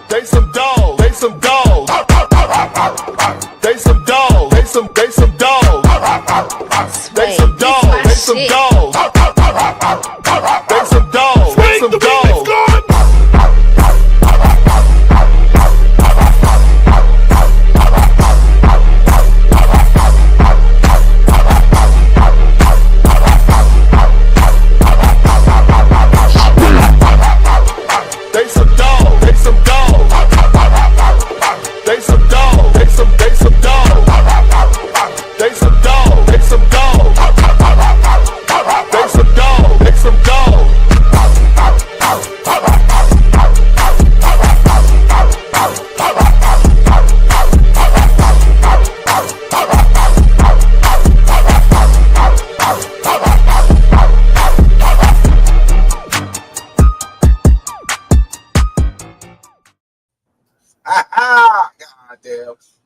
They some dogs. They some dogs. They some dogs. They some dogs. They some dogs. They some dogs. They some dogs. They some dogs. They some dogs.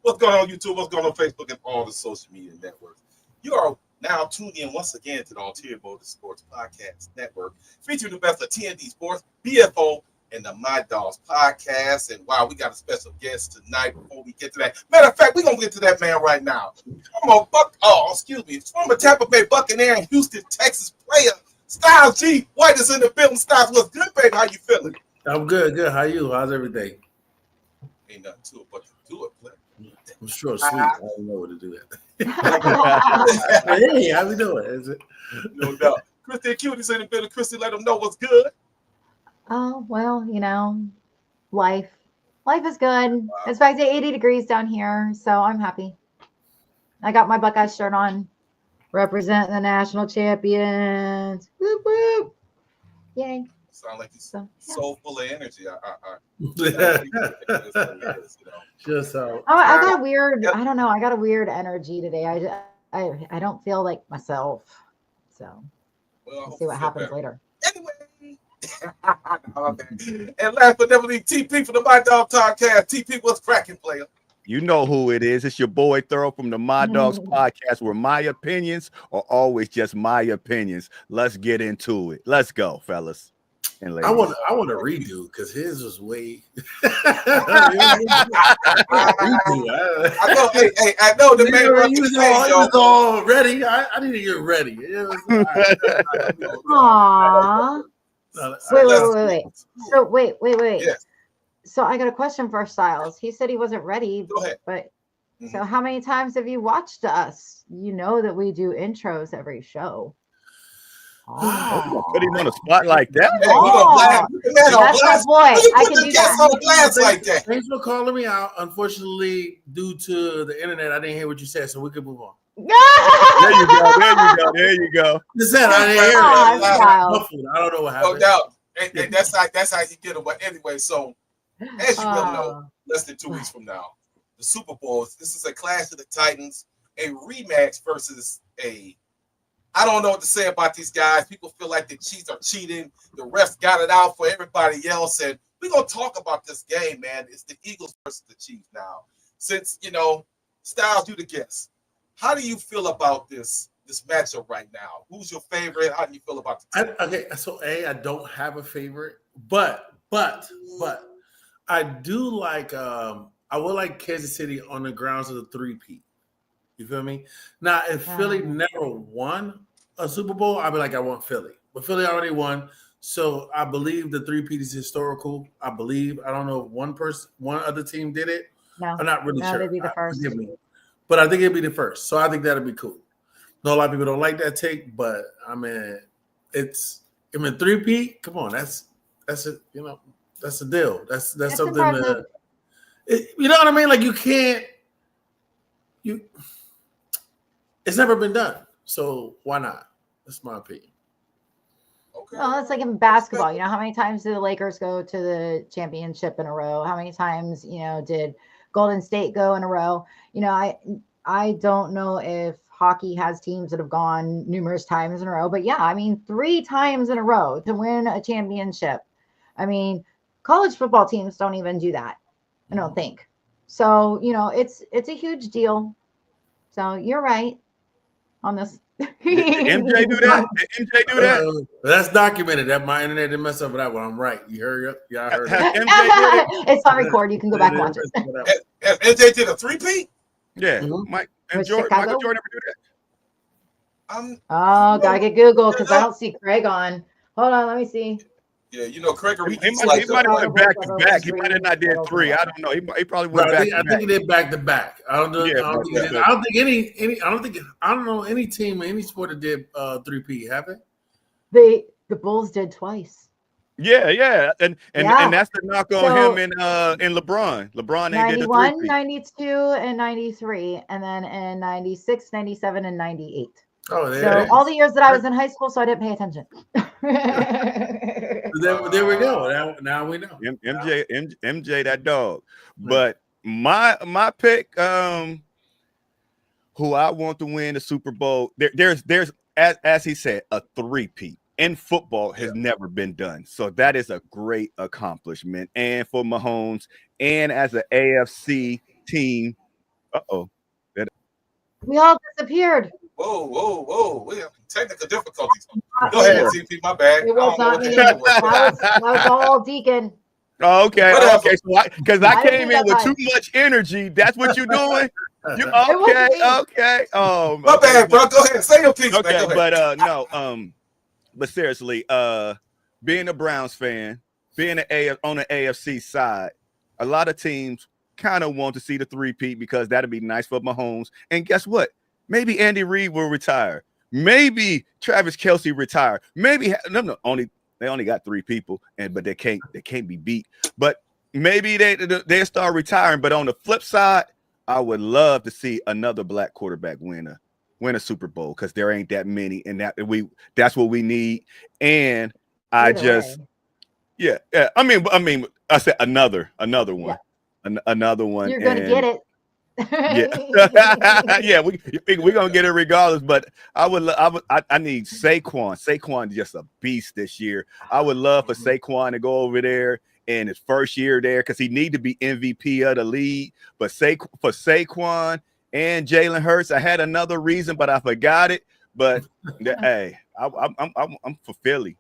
What's going on YouTube? What's going on Facebook and all the social media networks? You are now tuned in once again to the Ulterior Motive Sports Podcast Network, featuring the best of TND Sports, BFO, and the My Dogs Podcast. And wow, we got a special guest tonight before we get to that. Matter of fact, we're going to get to that man right now. Former Tampa Bay Buccaneer and Houston, Texas player, Styles G. White is in the building. Styles, what's good, baby? How you feeling? I'm good. How you? How's everything? Ain't nothing to it but to do it, player. I'm sure sweet. I don't know what to do that. Hey, how we doing? Is it? No doubt. Christy Cutie's in the building. Christy, let them know what's good. Oh, well, life is good. Wow. It's back to 80 degrees down here, so I'm happy. I got my Buckeyes shirt on, representing the national champions. Whoop, whoop. Yay. Sound like he's so full of energy. Just so. I got a weird. I don't know. I got a weird energy today. I don't feel like myself. So we'll see what happens later. Anyway, and last but never least, TP from the My Dog Podcast. TP, what's cracking, player? You know who it is. It's your boy Thorough from the My Dogs Podcast, where my opinions are always just my opinions. Let's get into it. Let's go, fellas. I want to redo because his was way. I know the man was all ready. I need to get ready. Aww. Wait. Yes. So I got a question for Styles. He said he wasn't ready. Go ahead. But so how many times have you watched us? You know that we do intros every show. Put him on a spot like that. That's my boy. I can do that. Like that. Thanks for calling me out. Unfortunately, due to the internet, I didn't hear what you said, so we can move on. There you go. Listen, I didn't hear it. I don't know what happened. No doubt. And that's how you get it. But anyway, so as you well know, less than 2 weeks from now, the Super Bowl. This is a Clash of the Titans, a rematch versus I don't know what to say about these guys. People feel like the Chiefs are cheating. The refs got it out for everybody else. And we're going to talk about this game, man. It's the Eagles versus the Chiefs now. Since, Styles, you the guest. How do you feel about this matchup right now? Who's your favorite? How do you feel about the team? Okay, so I don't have a favorite, but I do like I would like Kansas City on the grounds of the three-peat. You feel me? Now, if Philly never won a Super Bowl, I'd be like, I want Philly. But Philly already won, so I believe the three-peat is historical. I don't know if one other team did it. No, I'm not really sure. They'd be the first. Forgive me. But I think it'd be the first. So I think that'd be cool. No, a lot of people don't like that take, but I mean, three-peat. Come on, that's it. That's a deal. That's something that, you know what I mean? Like it's never been done. So why not? That's my opinion. Okay. Well, it's like in basketball. You know, how many times did the Lakers go to the championship in a row? How many times, did Golden State go in a row? I don't know if hockey has teams that have gone numerous times in a row, but 3 times in a row to win a championship. I mean, college football teams don't even do that, I don't think. So, it's a huge deal. So you're right on this. Did MJ do that? Did MJ do that? That's documented. That my internet didn't mess up with that one. I'm right. You heard it? Yeah, I heard Has it. MJ did it? It's on record. You can go back and watch it. Has MJ did a 3-peat? Yeah, Mhm. Michael Jordan never do that. Oh, gotta get Google because I don't see Craig on. Hold on, let me see. Yeah, you know, Craig. He might have went back to back. He might have not did 3. I don't know. He probably went back. I think he did back to back. I don't know. Yeah, I don't think he did. I don't know any team or any sport that did 3P. Have it? The Bulls did twice. Yeah, and that's the knock on him and LeBron. LeBron ain't did the 91, 92, and 93, and then in 96, 97, and 98. Oh, so all the years that I was in high school, so I didn't pay attention. There we go. Now we know. MJ, that dog. But my pick, who I want to win the Super Bowl, there's as he said, a 3-peat in football has never been done. So that is a great accomplishment. And for Mahomes, and as an AFC team, we all disappeared. Whoa. We have technical difficulties. Go ahead, TP. My bad. It was not me. That was all Deacon. Okay. So because I came in with too much energy. That's what you're doing. Okay. My bad, bro. Go ahead. Say your piece. Okay, but no. But seriously, being a Browns fan, being on the AFC side, a lot of teams kind of want to see the 3-peat because that'd be nice for Mahomes. And guess what? Maybe Andy Reid will retire. Maybe Travis Kelce retire. Maybe they only got 3 people, but they can't be beat. But maybe they start retiring. But on the flip side, I would love to see another black quarterback win a Super Bowl because there ain't that many, and that's what we need. And I said another one, another one. You're gonna get it. Yeah, we're gonna get it regardless. But I need Saquon. Saquon is just a beast this year. I would love for Saquon to go over there in his first year there because he need to be MVP of the league. But for Saquon and Jalen Hurts, I had another reason, but I forgot it. But hey, I'm for Philly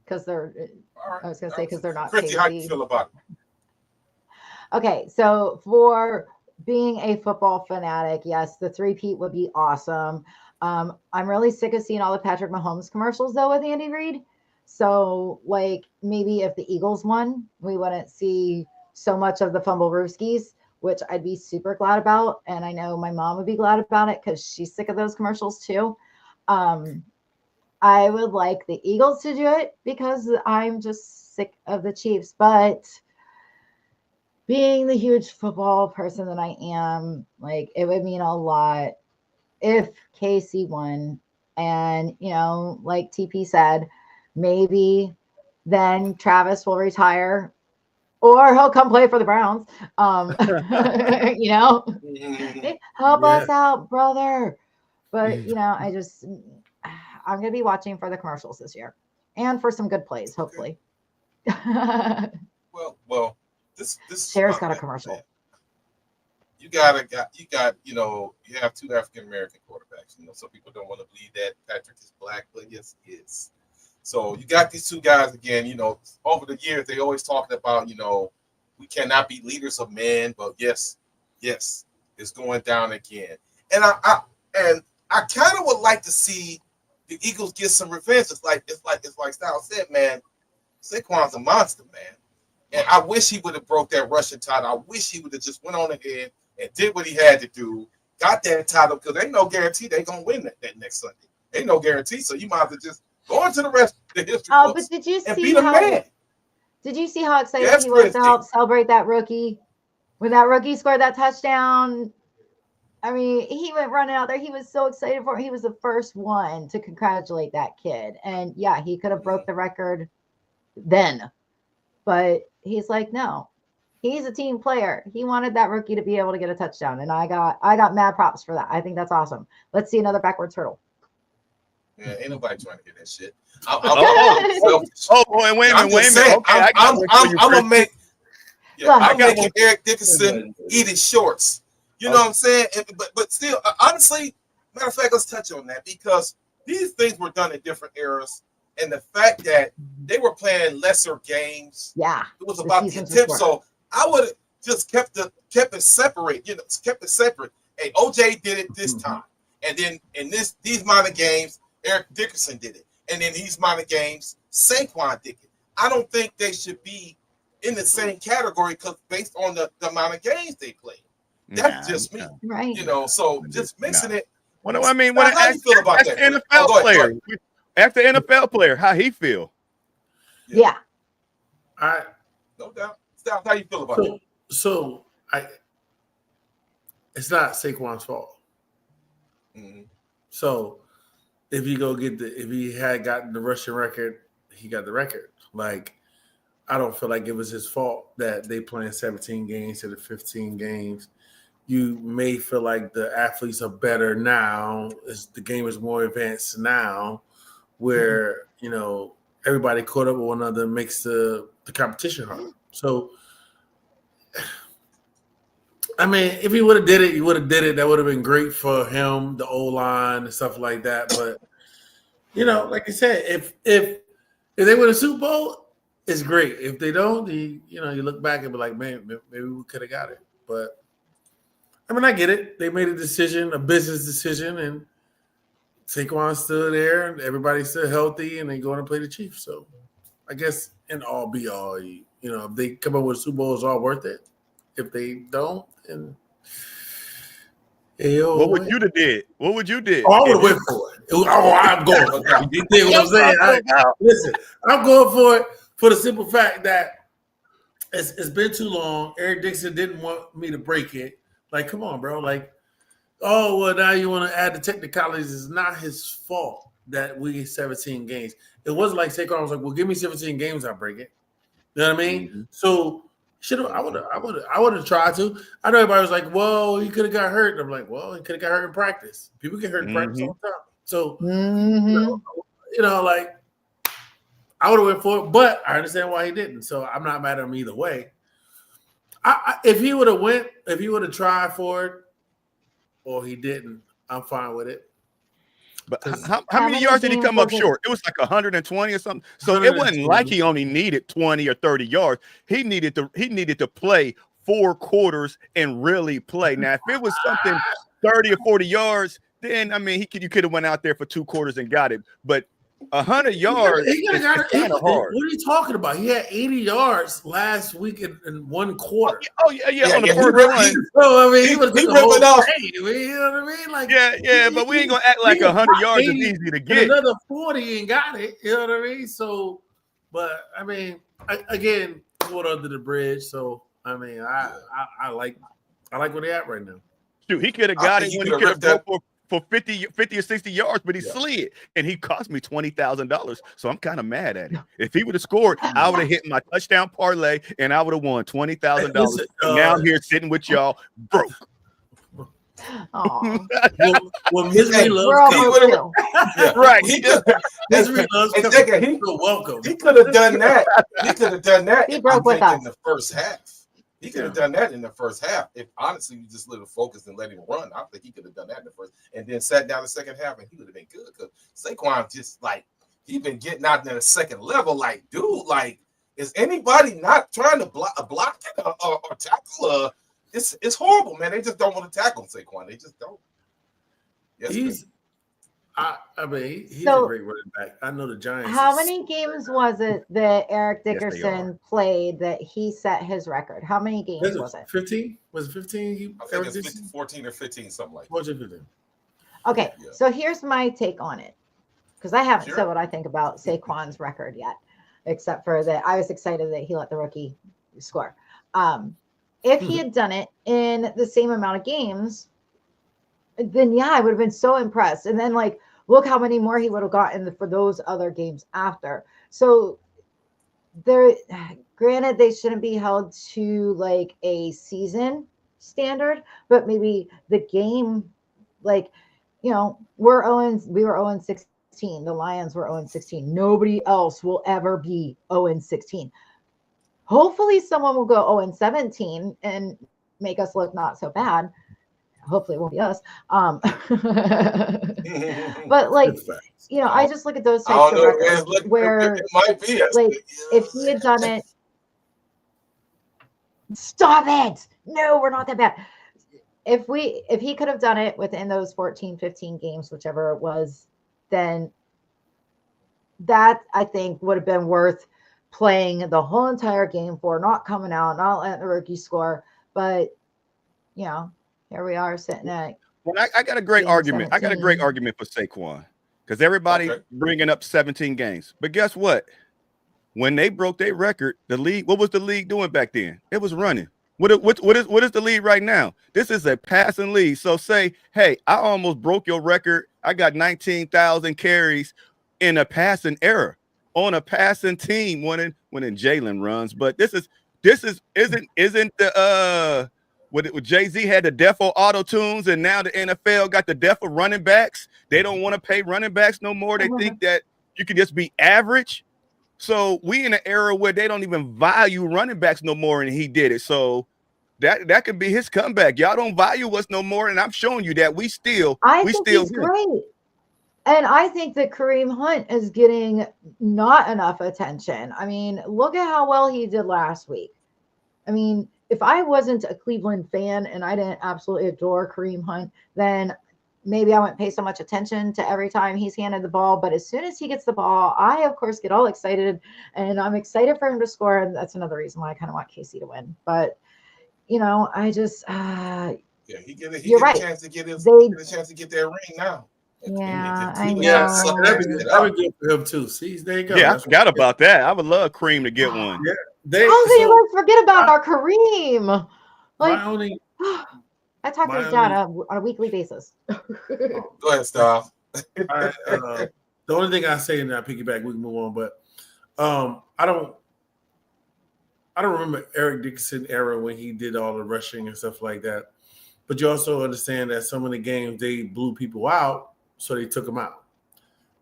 because they're. I was gonna say because they're not. Christy, how you feel about it? Okay, so for being a football fanatic, yes, the 3-peat would be awesome. I'm really sick of seeing all the Patrick Mahomes commercials though with Andy Reid. So like maybe if the Eagles won, we wouldn't see so much of the fumble rooskies, which I'd be super glad about. And I know my mom would be glad about it because she's sick of those commercials too. I would like the Eagles to do it because I'm just sick of the Chiefs, but being the huge football person that I am, like it would mean a lot if KC won. And, like TP said, maybe then Travis will retire or he'll come play for the Browns. Help us out, brother. But, I'm going to be watching for the commercials this year and for some good plays, hopefully. Well, this Cher's got a commercial. Man. You have 2 African American quarterbacks. Some people don't want to believe that Patrick is black, but yes, he is. So you got these 2 guys again. Over the years they always talked about, we cannot be leaders of men, but yes, it's going down again. And I kind of would like to see the Eagles get some revenge. It's like Styles said, man. Saquon's a monster, man. And I wish he would have broke that Russian title. I wish he would have just went on ahead and did what he had to do, got that title, because ain't no guarantee they're going to win that next Sunday. Ain't no guarantee, so you might as well just go into the rest of the history books but did you and see be the man. Did you see how excited he was to help celebrate that rookie? When that rookie scored that touchdown, I mean, he went running out there. He was so excited for it. He was the first one to congratulate that kid. And, yeah, he could have broke the record then. But he's like, no, he's a team player. He wanted that rookie to be able to get a touchdown. And I got mad props for that. I think that's awesome. Let's see another backwards hurdle. Yeah, ain't nobody trying to get that shit. Wait a minute. Okay, I'm gonna make Eric Dickerson eat his shorts. You know what I'm saying? But still, honestly, matter of fact, let's touch on that because these things were done in different eras, and the fact that they were playing lesser games, Yeah, it was the about the seasons attempt. were So I would have just kept it separate. You know, kept it separate. Hey, OJ did it this time, and then in these minor games, Eric Dickerson did it, and then these minor games, Saquon did it. I don't think they should be in the same category because based on the amount of games they played. That's just me, right. you know. So just mixing it. Well, I mean, Now, when how do you feel about that? NFL Go ahead, player, after NFL player, how he feel? Yeah. No doubt. Stop. How you feel about it? So it's not Saquon's fault. Mhm. So if you go if he had gotten the rushing record, he got the record. Like, I don't feel like it was his fault that they playing 17 games to the 15 games. You may feel like the athletes are better now, as the game is more advanced now, where you know everybody caught up with one another makes the competition hard. So, I mean, if he would have did it, he would have did it. That would have been great for him, the O-line and stuff like that. But you know, like I said, if they win a Super Bowl, it's great. If they don't, you look back and be like, man, maybe we could have got it. But I mean, I get it. They made a decision, a business decision, and Saquon's still there, and everybody's still healthy, and they going to play the Chiefs. So I guess in all be all, you know, if they come up with a Super Bowl, it's all worth it. If they don't, then What would you have did? What would you did? I would have went for it. I'm going for it. You dig what I'm saying? Listen, I'm going for it for the simple fact that it's been too long. Eric Dixon didn't want me to break it. Like, come on, bro. Like, oh, well, now you want to add the technicalities. It's not his fault that we get 17 games. It wasn't like Saquon was like, well, give me 17 games, I'll break it. You know what I mean? Mm-hmm. So I would have tried to. I know everybody was like, well, he could have got hurt. And I'm like, well, he could have got hurt in practice. People get hurt in practice all the time. So, you know, like, I would have went for it, but I understand why he didn't. So I'm not mad at him either way. If he would have tried for it, or he didn't, I'm fine with it. But how many yards did he come up short? It was like 120 or something. So it wasn't like he only needed 20 or 30 yards. He needed to play 4 quarters and really play. Now, if it was something 30 or 40 yards, then I mean you could have went out there for 2 quarters and got it. But 100 yards is kind of hard. What are you talking about? He had 80 yards last week in 1 quarter. Oh yeah, on the first one. So I mean, he was ripping off. You know what I mean? Like, yeah, but we ain't gonna act like 100 yards is easy to get. Another 40 and got it. You know what I mean? So, but I mean, again, water under the bridge. So I mean, I like where they at right now. Shoot, he could have got it when he could have go for 50 or 60 yards, but he slid, and he cost me $20,000. So I'm kind of mad at him. If he would have scored, I would have hit my touchdown parlay, and I would have won $20,000. Now I'm here sitting with y'all broke. Well, misery loves company. Right. Misery loves company. Welcome. He could have done that. He broke with us in the first half. He could have done that in the first half. If honestly you just let him focus and let him run, I think he could have done that in the first, and then sat down the second half, and he would have been good. Because Saquon just like he been getting out in the second level. Like, dude, like, is anybody not trying to block or tackle? It's horrible, man. They just don't want to tackle Saquon. They just don't. Yes, I mean, he's a great running back. I know the Giants. How many games was it that Eric Dickerson played that he set his record? How many games was it? 15? Was it 15? I think it's 14 or 15, something like that. 14, 15. Okay, so here's my take on it. Because I haven't said what I think about Saquon's record yet, except for that I was excited that he let the rookie score. If he had done it in the same amount of games, then I would have been so impressed. And then like, look how many more he would have gotten for those other games after. So granted, they shouldn't be held to like a season standard, but maybe the game, like, you know, we were 0-16. The Lions were 0-16. Nobody else will ever be 0-16. Hopefully someone will go 0-17 and make us look not so bad. hopefully it won't be us. But like, you know, I just look at those I types don't of know. records where, It might be us. like, if he had done it, stop it. No, we're not that bad. If he could have done it within those 14, 15 games, whichever it was, then that I think would have been worth playing the whole entire game for, not coming out, not letting the rookie score. But you know, here we are sitting at. Well, I got a great argument. 17. I got a great argument for Saquon because everybody bringing up 17 games. But guess what? When they broke their record, the league, what was the league doing back then? It was running. What is the league right now? This is a passing league. So say, hey, I almost broke your record. I got 19,000 carries in a passing era on a passing team winning Jalen runs. But this isn't the what Jay-Z had the death of auto tunes, and now the NFL got the death of running backs. They don't want to pay running backs no more. They think that you can just be average. So we in an era where they don't even value running backs no more, and he did it. So that could be his comeback. Y'all don't value us no more, and I'm showing you that he's he's great. And I think that Kareem Hunt is getting not enough attention. I mean, look at how well he did last week. I mean, if I wasn't a Cleveland fan and I didn't absolutely adore Kareem Hunt, then maybe I wouldn't pay so much attention to every time he's handed the ball. But as soon as he gets the ball, I, of course, get all excited. And I'm excited for him to score. And that's another reason why I kind of want KC to win. But, you know, I just he get a chance to get that ring now. Yeah, I know. Yeah, that would be good for him too. See, there you go. Yeah, I forgot about that. I would love Kareem to get one. Yeah, how can you forget about our Kareem? Like, I talk to his dad on a weekly basis. Go ahead, Styles. The only thing I say, and I piggyback, we can move on, but I don't remember Eric Dickerson era when he did all the rushing and stuff like that. But you also understand that some of the games they blew people out, so they took them out.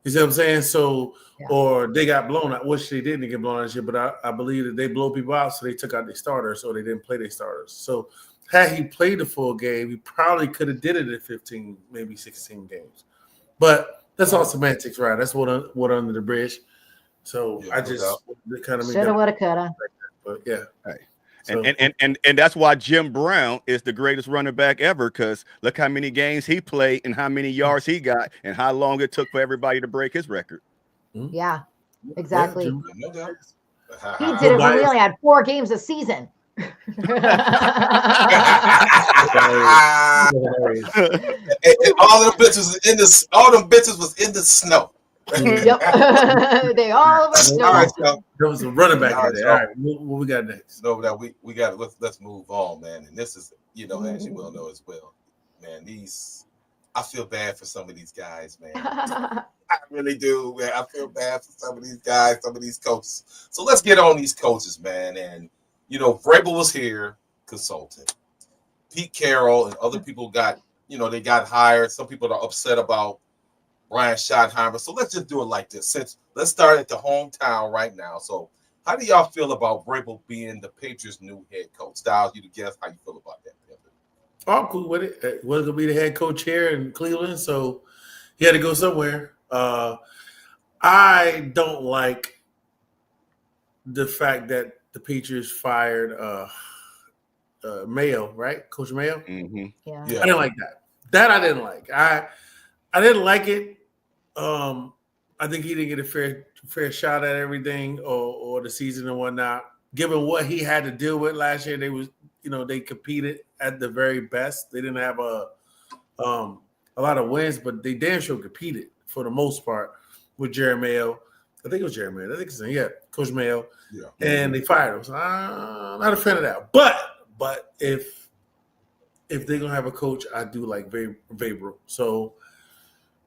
You see what I'm saying? So, or they got blown out, which they didn't get blown out shit, but I believe that they blow people out, so they took out their starters, so they didn't play their starters. So had he played the full game, he probably could have did it in 15, maybe 16 games. But that's all semantics, right? That's what under the bridge. So I just kind of shoulda, woulda, coulda. But yeah. Hey. And that's why Jim Brown is the greatest running back ever, because look how many games he played and how many yards he got and how long it took for everybody to break his record. Yeah, exactly. Yeah, he did it when we only had 4 games a season. all them bitches was in the snow. Yep. They all were snow. All right, so there was a running back in there. All right, what we got next? No, that we got let's move on, man. And this is, you know, as you well know as well, man, I feel bad for some of these guys, man. I really do, man. I feel bad for some of these guys, some of these coaches. So let's get on these coaches, man. And you know, Vrabel was here consulting. Pete Carroll and other people got hired. Some people are upset about Brian Schottenheimer. So let's just do it like this. Let's start at the hometown right now. So how do y'all feel about Vrabel being the Patriots' new head coach? Styles, you to guess how you feel about that. I'm cool with it. It was going to be the head coach here in Cleveland, so he had to go somewhere. I don't like the fact that the Patriots fired Mayo, right? Coach Mayo? Mm-hmm. Yeah. I didn't like that. That I didn't like. I didn't like it. I think he didn't get a fair shot at everything or the season and whatnot. Given what he had to deal with last year, they competed at the very best. They didn't have a lot of wins, but they damn sure competed for the most part with Jerry Mayo. I think it was Jerry Mayo. I think it's Coach Mayo. Yeah. And they fired him. So I'm not a fan of that. But if they're gonna have a coach, I do like Vrabel. So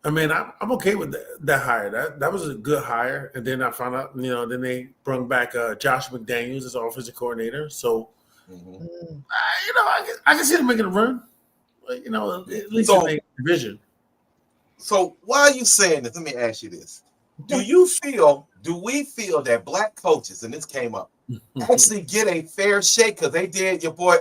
I mean, I'm okay with that hire. That was a good hire. And then I found out, then they brought back Josh McDaniels as offensive coordinator. So, I can see them making a run. But, at least in a division. So why are you saying this? Let me ask you this. Do we feel that black coaches, and this came up actually get a fair shake because they did your boy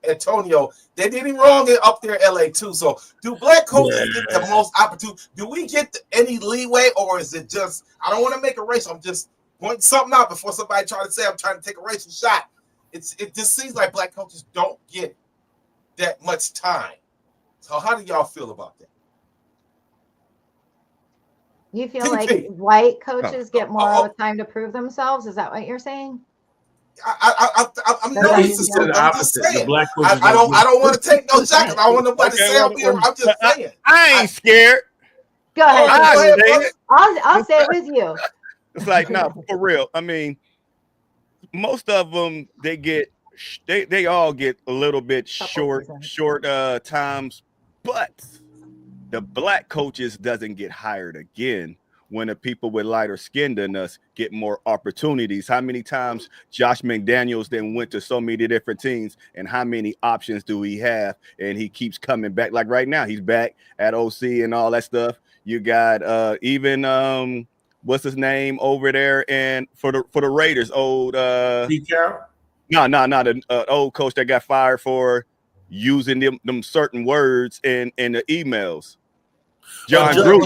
Antonio. They did him wrong up there in LA too. So do black coaches get the most opportunity? Do we get any leeway, or is it just I don't want to make a race? I'm just pointing something out before somebody try to say I'm trying to take a racial shot. It just seems like black coaches don't get that much time. So how do y'all feel about that? You feel like white coaches get more time to prove themselves? Is that what you're saying? I'm noticing. I'm just saying. I don't want to take no shot. I don't want nobody to say I'm here. I'm just saying. I ain't scared. Go ahead. I'll say it with you. It's like, no, for real. I mean, most of them they all get a little bit short times, but the black coaches doesn't get hired again when the people with lighter skin than us get more opportunities. How many times Josh McDaniels then went to so many different teams, and how many options do he have? And he keeps coming back. Like right now, he's back at OC and all that stuff. You got even what's his name over there and for the Raiders, old Pete Carroll? No, the old coach that got fired for using them certain words in the emails. John Gruden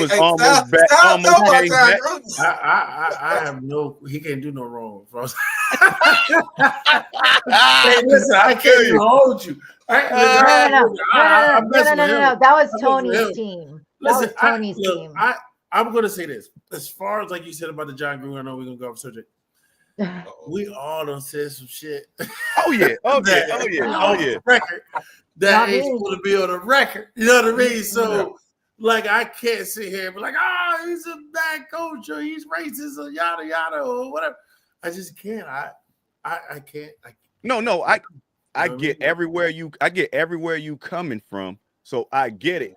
was almost back. I have no. He can't do no wrong. Hey, listen, I can't even hold you. No. That was Tony's team. Listen, Tony's team. I'm going to say this. As far as like you said about the John Gruden, I know we're going to go off subject. We all done said some shit. Oh yeah. Record. That ain't supposed to be on the record. You know what I mean? So, like, I can't sit here and be like, he's a bad coach or he's racist or yada yada or whatever. I just can't. I can't. No. I get everywhere you coming from. So I get it.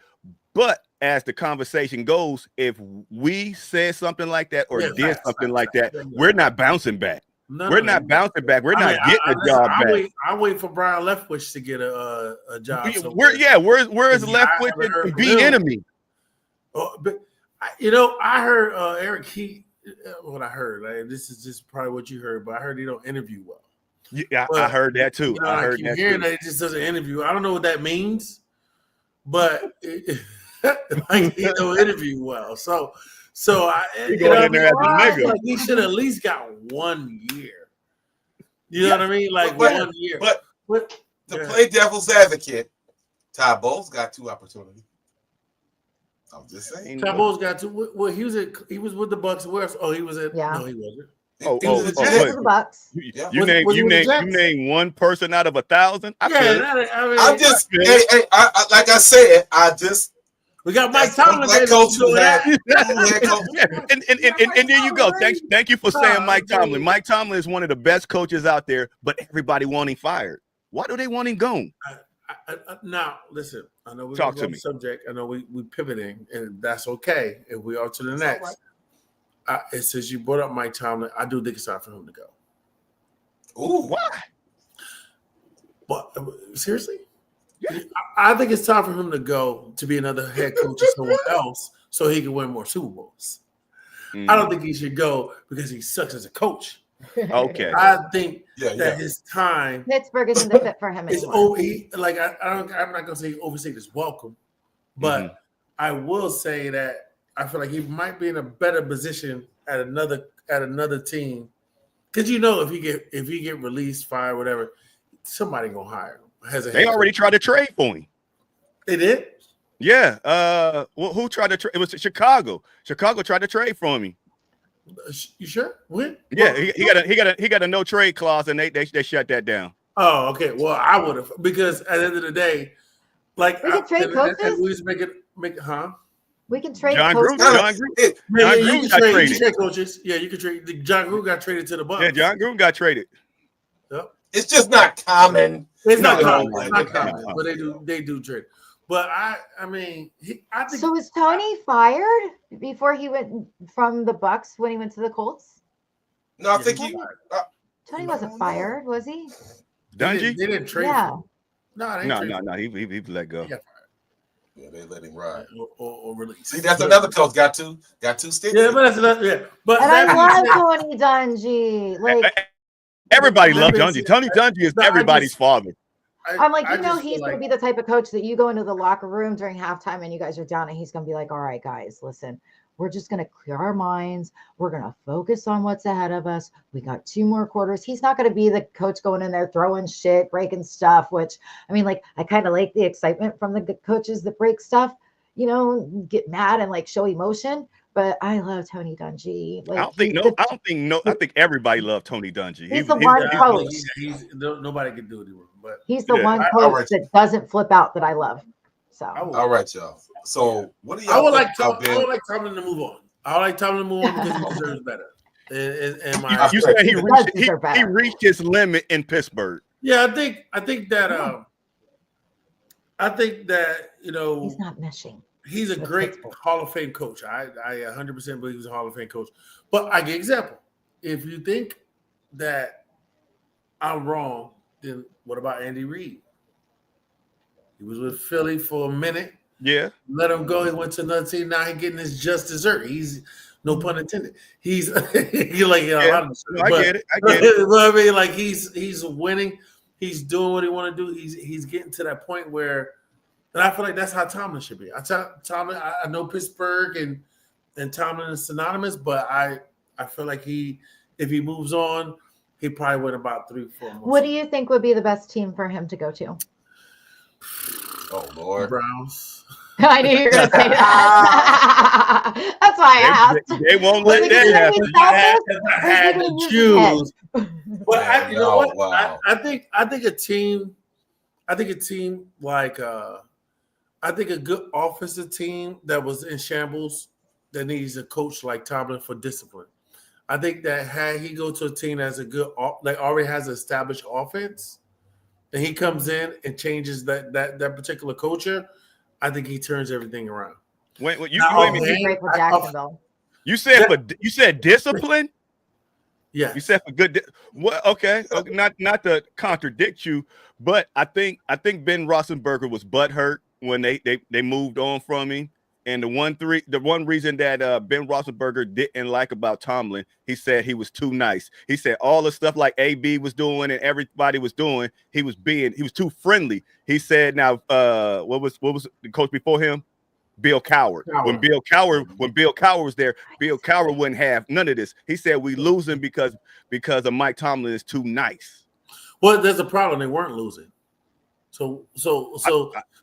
But as the conversation goes, if we said something like that or did something like that, we're not bouncing back. We're not bouncing back. We're not getting a job back. I wait for Brian Leftwich to get a job. Where's Leftwich and be enemy? But I heard Eric Heat. What I heard, like, this is just probably what you heard, but I heard he don't interview well. Yeah, I heard that too. I heard that hearing that he just doesn't interview. I don't know what that means, but like he don't interview well. So he should at least got 1 year. You know what I mean? Like 1 year. But to play devil's advocate, Ty Bowles got 2 opportunities. I'm just saying. Ty Bowles got 2. Well, he was with the Bucks. Where else? Oh, he was at. Yeah. No, he wasn't. The Bucks. You name one person out of 1,000. I'm just like I said. We got Mike Tomlin. And there you go. Thank you for saying Mike Tomlin. Mike Tomlin is one of the best coaches out there, but everybody want him fired. Why do they want him gone? Now, listen. I know we're talk to me. Subject. I know we pivoting, and that's okay. If we are to the next. It says you brought up Mike Tomlin. I do think it's time for him to go. Ooh, why? But seriously, I think it's time for him to go to be another head coach or someone else, so he can win more Super Bowls. I don't think he should go because he sucks as a coach. Okay, I think that his time Pittsburgh isn't the fit for him anymore. I'm not gonna say he overstayed his welcome, but I will say that. I feel like he might be in a better position at another team, because if he get released, fired, whatever, somebody gonna hire him. They already tried to trade for him. They did. Yeah. Who tried to trade? It was Chicago. Chicago tried to trade for him. You sure? When? Yeah, he got a no trade clause, and they shut that down. Oh, okay. Well, I would have, because at the end of the day, like we can trade coaches. We just make it, huh? We can trade John coaches. You can trade coaches. Yeah, you can trade. John Gruden got traded to the Bucs. Yeah, John Gruden got traded. Yep. It's just not common. It's not common. But they do trade. But I think. So was Tony fired before he went from the Bucs when he went to the Colts? No, I think Tony wasn't fired, was he? Dungy? They didn't trade. Yeah. No. He let go. Yeah, they let him ride. Or release. See, that's another coach got two sticks. Yeah, but that's another. Yeah, but And that I love being said, Tony Dungy. Like, Everybody that loves being Dungy. said, Tony Dungy is no, everybody's father. I'm like, I you know, just feel he's going like to be the type of coach that you go into the locker room during halftime and you guys are down, and he's going to be like, all right, guys, listen, we're just going to clear our minds. We're going to focus on what's ahead of us. We got 2 more quarters. He's not going to be the coach going in there throwing shit, breaking stuff, which, I mean, like, I kind of like the excitement from the coaches that break stuff, you know, get mad and like show emotion. But I love Tony Dungy. Like, I think everybody loved Tony Dungy. he's the one yeah, coach. nobody can do it anymore. But He's the Yeah. one All coach right. that doesn't flip out that I love. So All right, y'all. So what do I y'all would think like about I Ben? would like Tomlin to move on. I would like Tomlin to move on because he deserves better. And my You said He does deserve he better. reached his limit in Pittsburgh. yeah, I think that you know he's not meshing. he's a with great Pittsburgh. Hall of Fame coach. I 100% believe he's a Hall of Fame coach. But I give example. If you think that I'm wrong, then what about Andy Reid? He was with Philly for a minute. Yeah. Let him go. He went to another team. Now he's getting his just dessert. He's no pun intended. He's you're like a lot of No, I get it. I get it. But I mean, like he's winning. He's doing what he want to do. He's getting to that point where, and I feel like that's how Tomlin should be. Tomlin. I know Pittsburgh and Tomlin is synonymous, but I feel like if he moves on, he probably win about 3-4 months. What do you think would be the best team for him to go to? Oh Lord. Browns. I knew you were going to say that. That's why I asked. They won't Was let he that gonna happen. be selfish? I had Or is he to gonna use his head? choose. But you know No, what? wow. I think a team like I think a good offensive team that was in shambles that needs a coach like Tomlin for discipline. I think that had he go to a team that's a good like already has an established offense, and he comes in and changes that particular culture, I think he turns everything around. When you, Now, wait a He'd minute. be great for Jacksonville. You said discipline. Yeah, You said for good. What? Okay. Not to contradict you, but I think Ben Roethlisberger was butthurt when they moved on from him. And the one reason that Ben Roethlisberger didn't like about Tomlin, he said he was too nice. He said all the stuff like AB was doing and everybody was doing, he was too friendly. He said, now, what was the coach before him? Bill Cowher. When Bill Cowher was there, Bill Cowher wouldn't have none of this. He said we losing because of Mike Tomlin is too nice. well, there's a problem. They weren't losing. So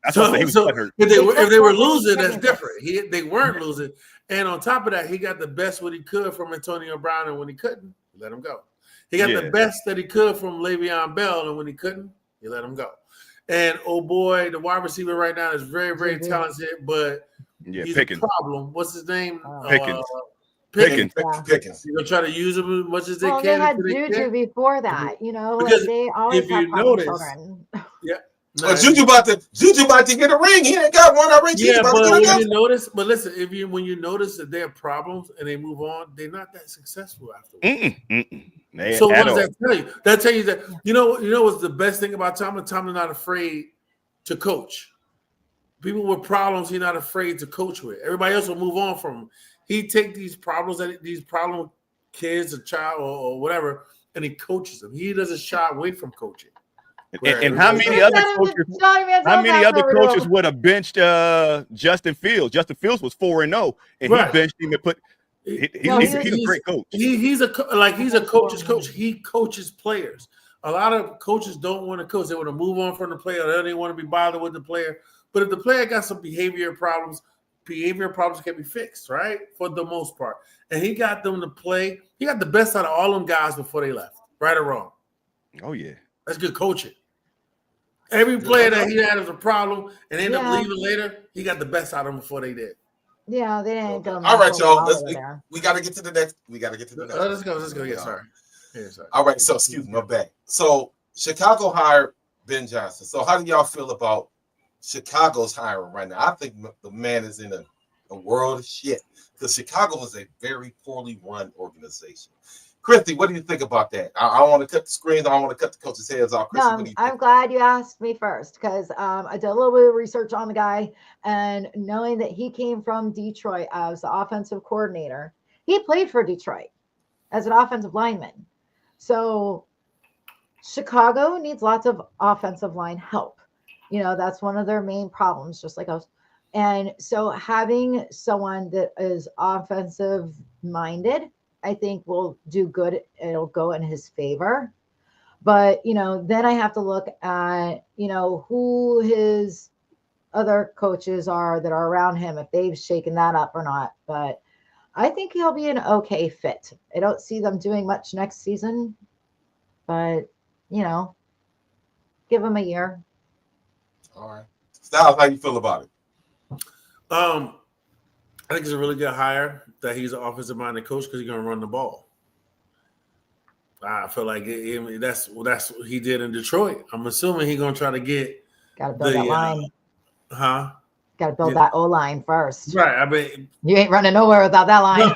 That's what he was hurt. if they were losing, that's different. They weren't losing, and on top of that, he got the best what he could from Antonio Brown, and when he couldn't, he let him go. He got the best that he could from Le'Veon Bell, and when he couldn't, he let him go. And oh boy, the wide receiver right now is very, very talented, but he's Pickens. a problem. What's his name? Pickens. Pickens. Pickens. You're gonna try to use him as much as they Well, can. they had until they Juju can. before that, you know, Because like they always if have you problem notice- children. Yeah. Well, Juju about to get a ring. He ain't got one already. Yeah, Juju about but to when get you notice, when you notice that they have problems and they move on, they're not that successful afterwards. So what does that tell you? That tell you that you know what's the best thing about Tomlin? Tomlin not afraid to coach. People with problems, he's not afraid to coach with. Everybody else will move on from him. He take these problem kids, a child or whatever, and he coaches them. He doesn't shy away from coaching. And how many other coaches would have benched Justin Fields? Justin Fields was 4-0, and he benched him and put. He's a great coach. He's a coach's coach. He coaches players. A lot of coaches don't want to coach. They want to move on from the player. They don't want to be bothered with the player. But if the player got some behavioral problems can be fixed, right? For the most part. And he got them to play. He got the best out of all them guys before they left, right or wrong. Oh, yeah. That's good coaching. Every player that he had as a problem and ended up leaving later, he got the best out of them before they did. Yeah, they didn't go. All right, y'all. We got to get to the next. Let's go. Yeah, sorry. All right. So, excuse me, my bad. So, Chicago hired Ben Johnson. So, how do y'all feel about Chicago's hiring right now? I think the man is in a world of shit because Chicago is a very poorly run organization. Christy, what do you think about that? I don't want to cut the screens. I don't want to cut the coaches' heads off. Christy, what do you think? I'm glad you asked me first because I did a little bit of research on the guy, and knowing that he came from Detroit as the offensive coordinator, he played for Detroit as an offensive lineman. So Chicago needs lots of offensive line help. That's one of their main problems, just like us. And so having someone that is offensive minded, I think will do good. It'll go in his favor. But, then I have to look at, who his other coaches are that are around him, if they've shaken that up or not. But I think he'll be an okay fit. I don't see them doing much next season, but, give him a year. All right. Styles, how you feel about it? I think it's a really good hire that he's an offensive-minded coach because he's going to run the ball. I feel like that's what he did in Detroit. I'm assuming he's going to try to get Got to build that line. Got to build that O-line first. Right. I mean, you ain't running nowhere without that line.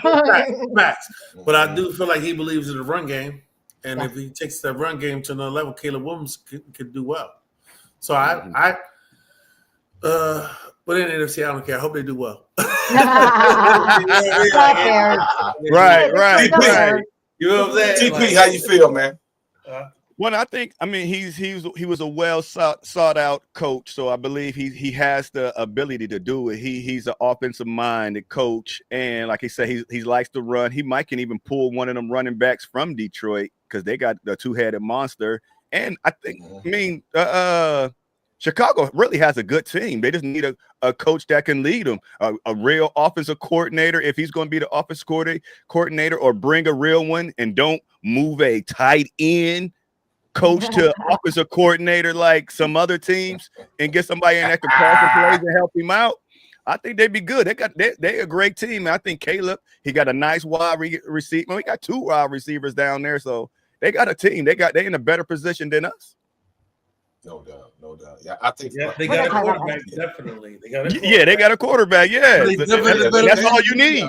Facts. But I do feel like he believes in the run game, and if he takes the run game to another level, Caleb Williams could do well. So but in the NFC, I don't care. I hope they do well. Right. You know what I'm saying? TP, how you feel, man? Well, I mean, he was a well sought out coach, so I believe he has the ability to do it. He's an offensive minded coach, and like he said, he likes to run. He might can even pull one of them running backs from Detroit because they got the two-headed monster. And I think, Chicago really has a good team. They just need a coach that can lead them, a real offensive coordinator. If he's going to be the offensive coordinator, or bring a real one and don't move a tight end coach to offensive coordinator like some other teams and get somebody in that can call some plays and help him out. I think they'd be good. They're a great team. I think Caleb, he got a nice wide receiver. Well, he got 2 wide receivers down there, so they got a team. They in a better position than us. No doubt. Yeah, I think they got a quarterback. Definitely, they got a quarterback. Yeah, that's all you need.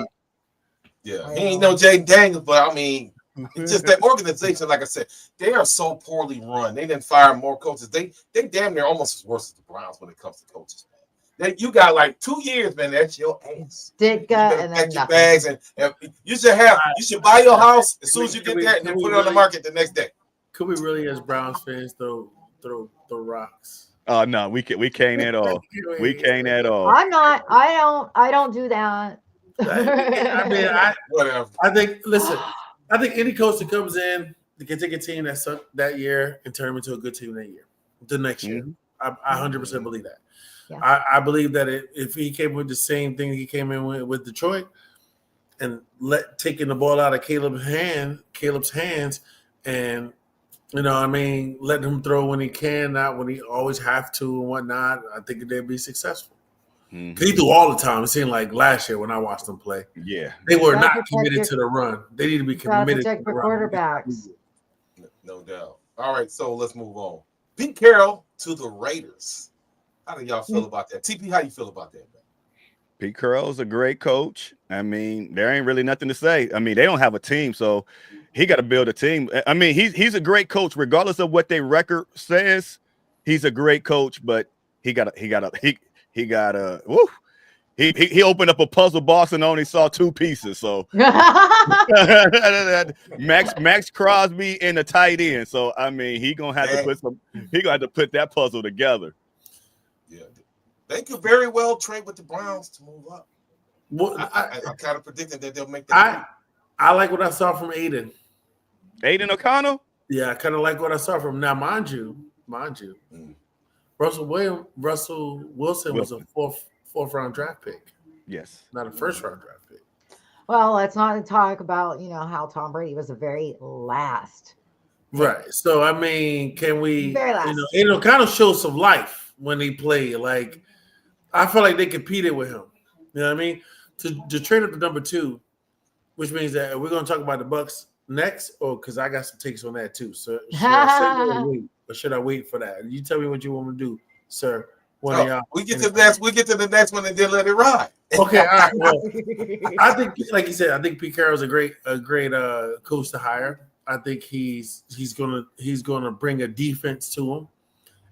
Yeah, he ain't no Jay Daniels, but I mean, it's just that organization. Like I said, they are so poorly run. They didn't fire more coaches. They damn near almost as worse as the Browns when it comes to coaches. Man, you got like 2 years, man. That's your ass. And then your bags, and you should buy your house as soon as you get there, and then put it on the market the next day. Could we really, as Browns fans, throw rocks? Oh no, we can't at all. We can't at all. I'm not. I don't do that. I mean, whatever. I think any coach that comes in that can take a team that sucked that year and turn them into a good team that year, the next year. I 100% believe that. Yeah. I believe that if he came with the same thing he came in with Detroit, and taking the ball out of Caleb's hands, and letting him throw when he can, not when he always have to and whatnot, I think they'd be successful. Because he do all the time. It seemed like last year when I watched them play. Yeah. They were not committed to the run. They need to be committed to the run. Quarterbacks. No doubt. All right, so let's move on. Pete Carroll to the Raiders. How do y'all feel about that? TP, how you feel about that, man? Pete Carroll's a great coach. I mean, there ain't really nothing to say. I mean, they don't have a team, so he got to build a team. I mean, he's a great coach, regardless of what their record says. He's a great coach, but he opened up a puzzle box and only saw 2 pieces. So Max Crosby and a tight end. So I mean, he gonna have to put that puzzle together. Yeah, they could very well trade with the Browns to move up. Well, I'm kind of predicting that they'll make that. I like what I saw from Aiden O'Connell. Yeah, I kind of like what I saw from. Now, mind you, Russell Wilson was a fourth round draft pick. Yes, not a first round draft pick. Well, let's not talk about how Tom Brady was the very last. Right. So I mean, can we? Aiden kind of show some life when he played. Like, I feel like they competed with him. You know what I mean? To trade up to number 2, which means that we're going to talk about the Bucks next, or because I got some takes on that too. So should I wait for that? You tell me what you want me to do, sir. one of y'all. We get to the next. We get to the next one and then let it ride. Okay, all right. Well, I think, like you said, I think Pete Carroll's a great coach to hire. I think he's gonna bring a defense to him,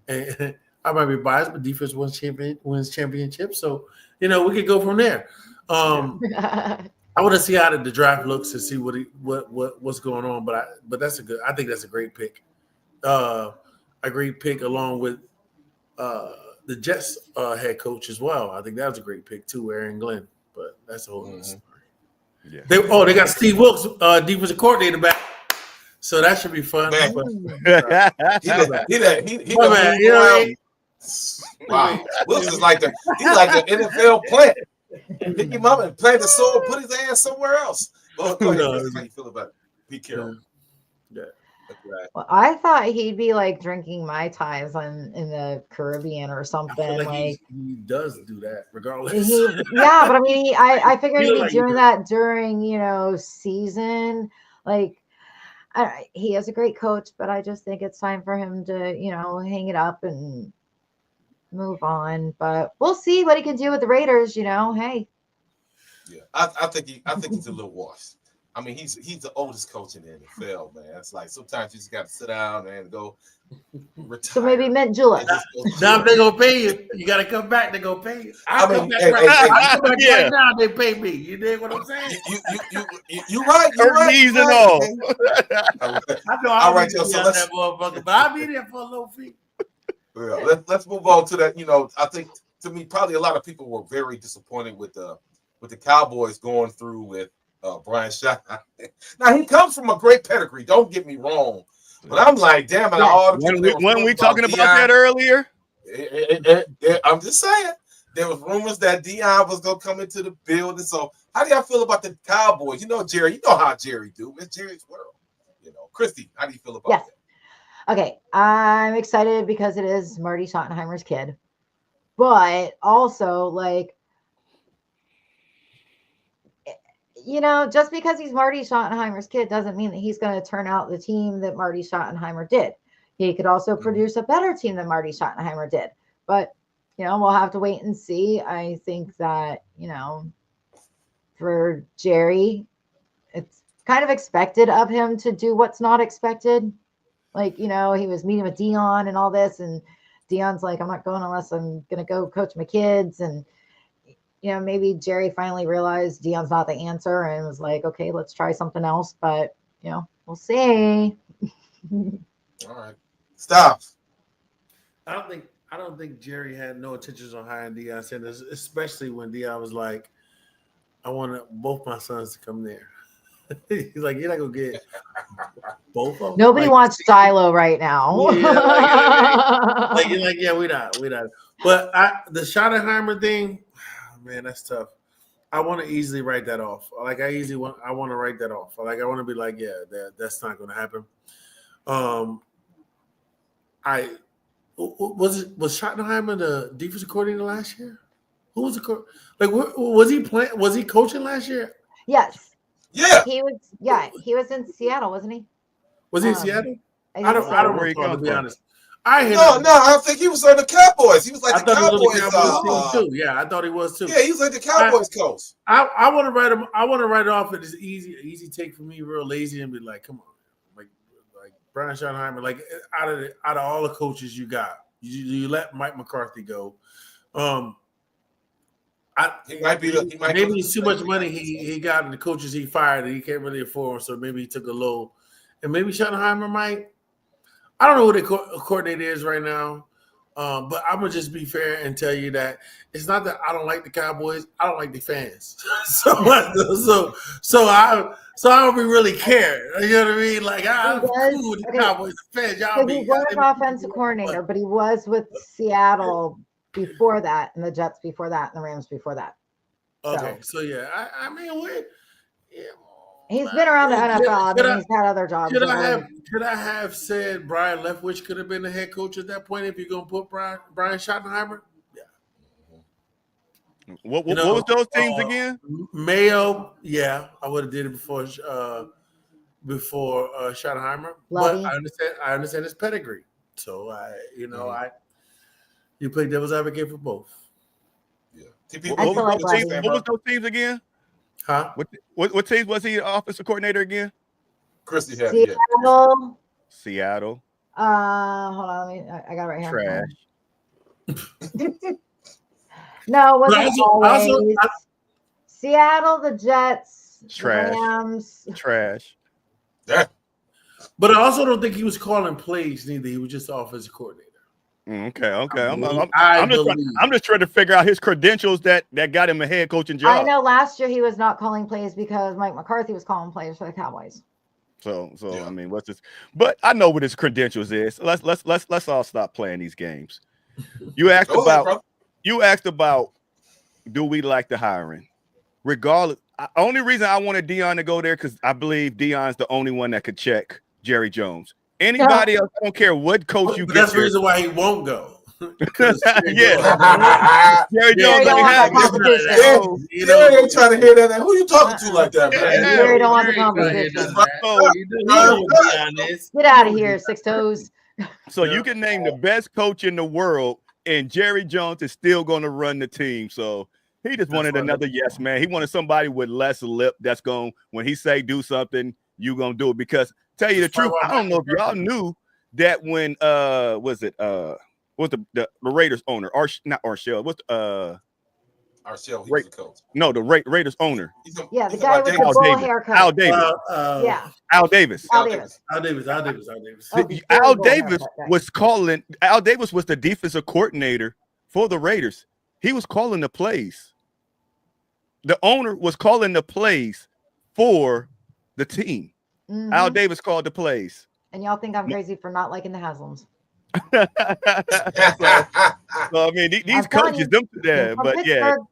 and I might be biased, but defense wins championships. So we could go from there. I want to see how the draft looks and see what's going on. But that's I think that's a great pick. A great pick along with the Jets head coach as well. I think that was a great pick too, Aaron Glenn. But that's a whole other story. Yeah. They got Steve Wilkes, defensive coordinator back, so that should be fun. Man. But, Wow, Wilkes is like he's like the NFL plant. Pick him up and plant the soul, put his ass somewhere else. Well, go ahead. How you feel about it? Pete Carroll? Yeah. Well, I thought he'd be like drinking Mai Tais in the Caribbean or something. I feel like he does do that regardless. Yeah, but I mean, I figured he'd be like doing that during season. Like, he is a great coach, but I just think it's time for him to hang it up and move on. But we'll see what he can do with the Raiders. Hey. Yeah, I think he's a little washed. I mean, he's the oldest coach in the NFL, man. It's like sometimes you just got to sit down and go retire. So maybe Mint Julep. Now if they gonna pay you, you gotta come back. They gonna pay you. I come back right now. They pay me. You dig what I'm saying? You right. You're right. Knees and all. I know I'll be that motherfucker, but I'll be there for a little fee. Yeah, let's move on to that. I think to me, probably a lot of people were very disappointed with the Cowboys going through with Brian Schottenheimer. Now he comes from a great pedigree. Don't get me wrong, but I'm like, damn it! All the when we talking about that earlier, I'm just saying there was rumors that Deion was gonna come into the building. So how do y'all feel about the Cowboys? Jerry. You know how Jerry do. It's Jerry's world. Christy, how do you feel about that? Okay, I'm excited because it is Marty Schottenheimer's kid, but also just because he's Marty Schottenheimer's kid doesn't mean that he's going to turn out the team that Marty Schottenheimer did. He could also produce a better team than Marty Schottenheimer did. But, we'll have to wait and see. I think that, for Jerry, it's kind of expected of him to do what's not expected. He was meeting with Dion and all this, and Dion's like, I'm not going unless I'm going to go coach my kids. And maybe Jerry finally realized Dion's not the answer and was like, okay, let's try something else. But, we'll see. All right. Stop. I don't think Jerry had no intentions on hiring Deion Sanders, especially when Deion was like, I want both my sons to come there. He's like, you're not going to get both of them. Nobody wants Shiloh right now. Yeah, we not. But the Schottenheimer thing, man, that's tough. I want to easily write that off. I want to write that off. I want to be like, yeah, that's not going to happen. Was Schottenheimer the defensive coordinator last year? Who was the was he playing? Was he coaching last year? Yes. Yeah. He was. Yeah, he was in Seattle, wasn't he? Was he in Seattle? I don't recall, to be honest. No, I think he was on the Cowboys. He was like the Cowboys too. Yeah, I thought he was too. Yeah, he was like the Cowboys coach. I want to write him. I want to write it off. It's easy take for me, real lazy, and be like, come on, like Brian Schottenheimer. Like out of all the coaches you got, you let Mike McCarthy go. He might maybe it's too much money he got in the coaches he fired and he can't really afford. So maybe he took a low, and maybe Schottenheimer might. I don't know who the coordinator is right now, but I'm gonna just be fair and tell you that it's not that I don't like the Cowboys. I don't like the fans. so I don't really care. You know what I mean? Like I'm cool with the Cowboys, the fans. Y'all he was an offensive coordinator, but he was with Seattle before that, and the Jets before that, and the Rams before that. Okay, so yeah, I mean, he's been around the NFL. He's had other jobs. Could I have said Brian Leftwich could have been the head coach at that point if you're gonna put Brian Schottenheimer? Yeah. What was those teams again? Mayo. Yeah, I would have did it before Schottenheimer. But I understand his pedigree. So You play devil's advocate for both. Yeah. What feel like was those teams again? Huh? What teams was he offensive coordinator again? Christie had Seattle. Seattle. Hold on, I got it right here. Trash. No, it wasn't always. I- Seattle, the Jets, Trash. the Rams. Trash. Yeah. But I also don't think he was calling plays neither. He was just the offensive coordinator. Okay. I'm just trying to figure out his credentials that got him a head coaching job. I know last year he was not calling plays because Mike McCarthy was calling plays for the Cowboys. So Yeah. I mean, what's this? But I know what his credentials is. Let's all stop playing these games. You asked about do we like the hiring? Regardless, only reason I wanted Dion to go there because I believe Dion's the only one that could check Jerry Jones. Anybody else, I don't care what coach you But get. that's the reason why he won't go. Yeah. Jerry Jones don't ain't want have that competition. Jerry ain't trying to hear that. Who you talking to like that, man? Yeah. Jerry don't want the Jerry ain't gonna hear competition. none of that. You know what Dion is. Get out of here, six toes. So you can name the best coach in the world, and Jerry Jones is still going to run the team. So he just wanted another yes man. He wanted somebody with less lip that's going, when he say do something, you going to do it. Because tell you the truth, I don't know if y'all knew that when what's the Raiders owner, not Arshell, Arshell, he was the coach. No, the Raiders owner. Yeah, the guy with the bowl haircut. Al Davis. Yeah. Al Davis. Al Davis. Al Davis. Al Davis Al Davis was the defensive coordinator for the Raiders. He was calling the plays. The owner was calling the plays for the team. Mhm. Al Davis called the plays. And y'all think I'm crazy for not liking the Haslams. So I mean, these coaches, them, yeah, From but yeah. Pittsburgh.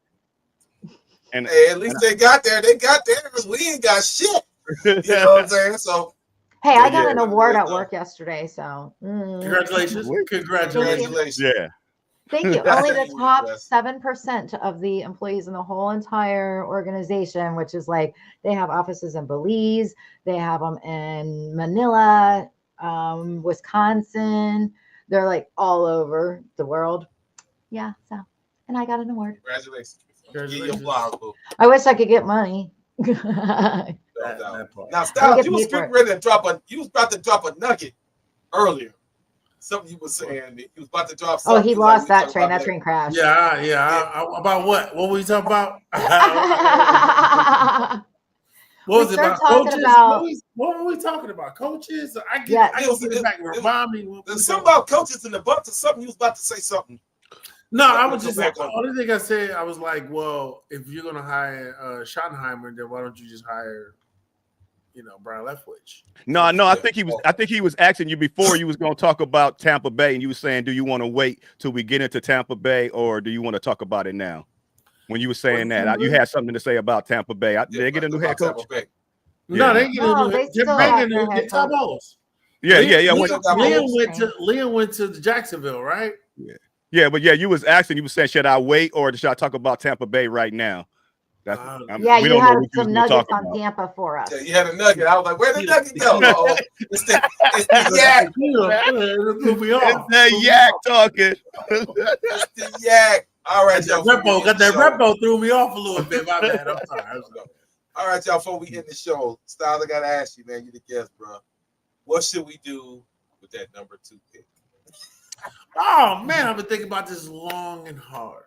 And Hey, at least they got there. They got there because we ain't got shit. You know what I'm saying? So Hey, I got yeah. an award at work yesterday, so Congratulations. congratulations. yeah. thank you. Only the top 7% of the employees in the whole entire organization, which is like they have offices in Belize, they have them in Manila, Wisconsin. They're like all over the world. Yeah, so and I got an award. Congratulations. Congratulations. I wish I could get money. Now, Styles, you was getting ready to drop you was about to drop a nugget earlier. Something you were saying. He was about to drop something. Oh, he lost that train. That train crashed. Yeah. About what? What were we talking about? What was it about? Coaches? What were we talking about? Coaches? I get it back. Remind me. There's something about coaches in the book or something. You was about to say something. No, I was just the only thing I said. I was like, well, if you're gonna hire Schottenheimer, then why don't you just hire, Brian Leftwich? No, I think he was asking you before you was going to talk about Tampa Bay, and you were saying, do you want to wait till we get into Tampa Bay, or do you want to talk about it now? When you were saying that, you had something to say about Tampa Bay. They get a new head coach. No, they get a new head coach. Yeah. Liam went to Jacksonville, right? Yeah, but you was asking, you was saying, should I wait or should I talk about Tampa Bay right now? You had some nuggets on Tampa for us. Yeah, you had a nugget. I was like, where did the nugget go? It's the yak. It's the yak talking. It's the yak. All right, y'all. That repo threw me off a little bit. My bad. I'm sorry. All right, y'all. Before we end the show, Styles, I gotta ask you, man. You the guest, bro. What should we do with that number 2 pick? Oh man, I've been thinking about this long and hard.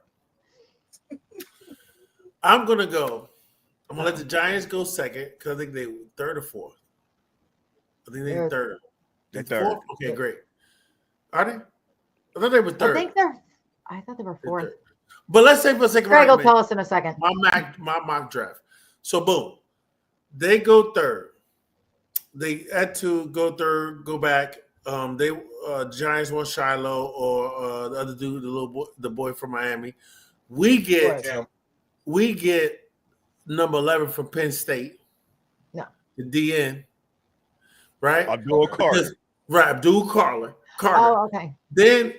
I'm gonna let the Giants go second because I think they third or fourth. I think they're third. They're third. Fourth? Okay, great. Are they? I thought they were third. I thought they were fourth. But let's say for a second, Greg will tell us in a second. My mock draft. So boom, they go third. They had to go third, go back. Giants want Shiloh or the other dude, the boy from Miami. We get number 11 from Penn State. No, the DN, right? Abdul Carter. Right, Abdul Carter. Oh, okay. Then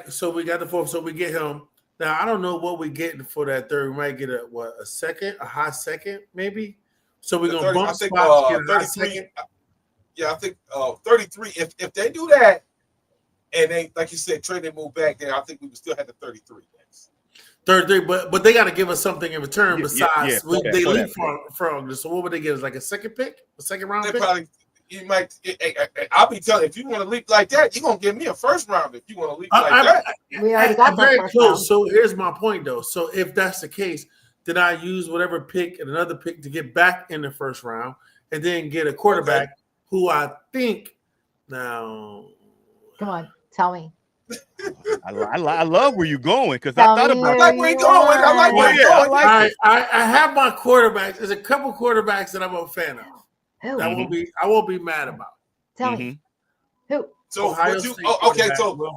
so we got the fourth, so we get him. Now I don't know what we get for that third. We might get a second, a high second, maybe. So we're gonna bump spots, get a high second. Yeah, I think 33. If they do that, And they, like you said, trade and move back there. I think we would still have the 33 next. 33, but they got to give us something in return besides they for leave that from. So what would they give us? Like a second pick, a second round They pick? probably, you might. I'll be telling you, if you want to leap like that, you're gonna give me a first round. If you want to leap like that, We already got that very first close. round. So here's my point, though. So if that's the case, then I use whatever pick and another pick to get back in the first round, and then get a quarterback who I think now. Come on, tell me. I love where you're going because I Tell thought me about I like where you're going. I like where you're going. I have my quarterbacks. There's a couple quarterbacks that I'm a fan of. Who? I won't be mad about. Tell me. Who? So Ohio would you? State Oh, okay. quarterback So Will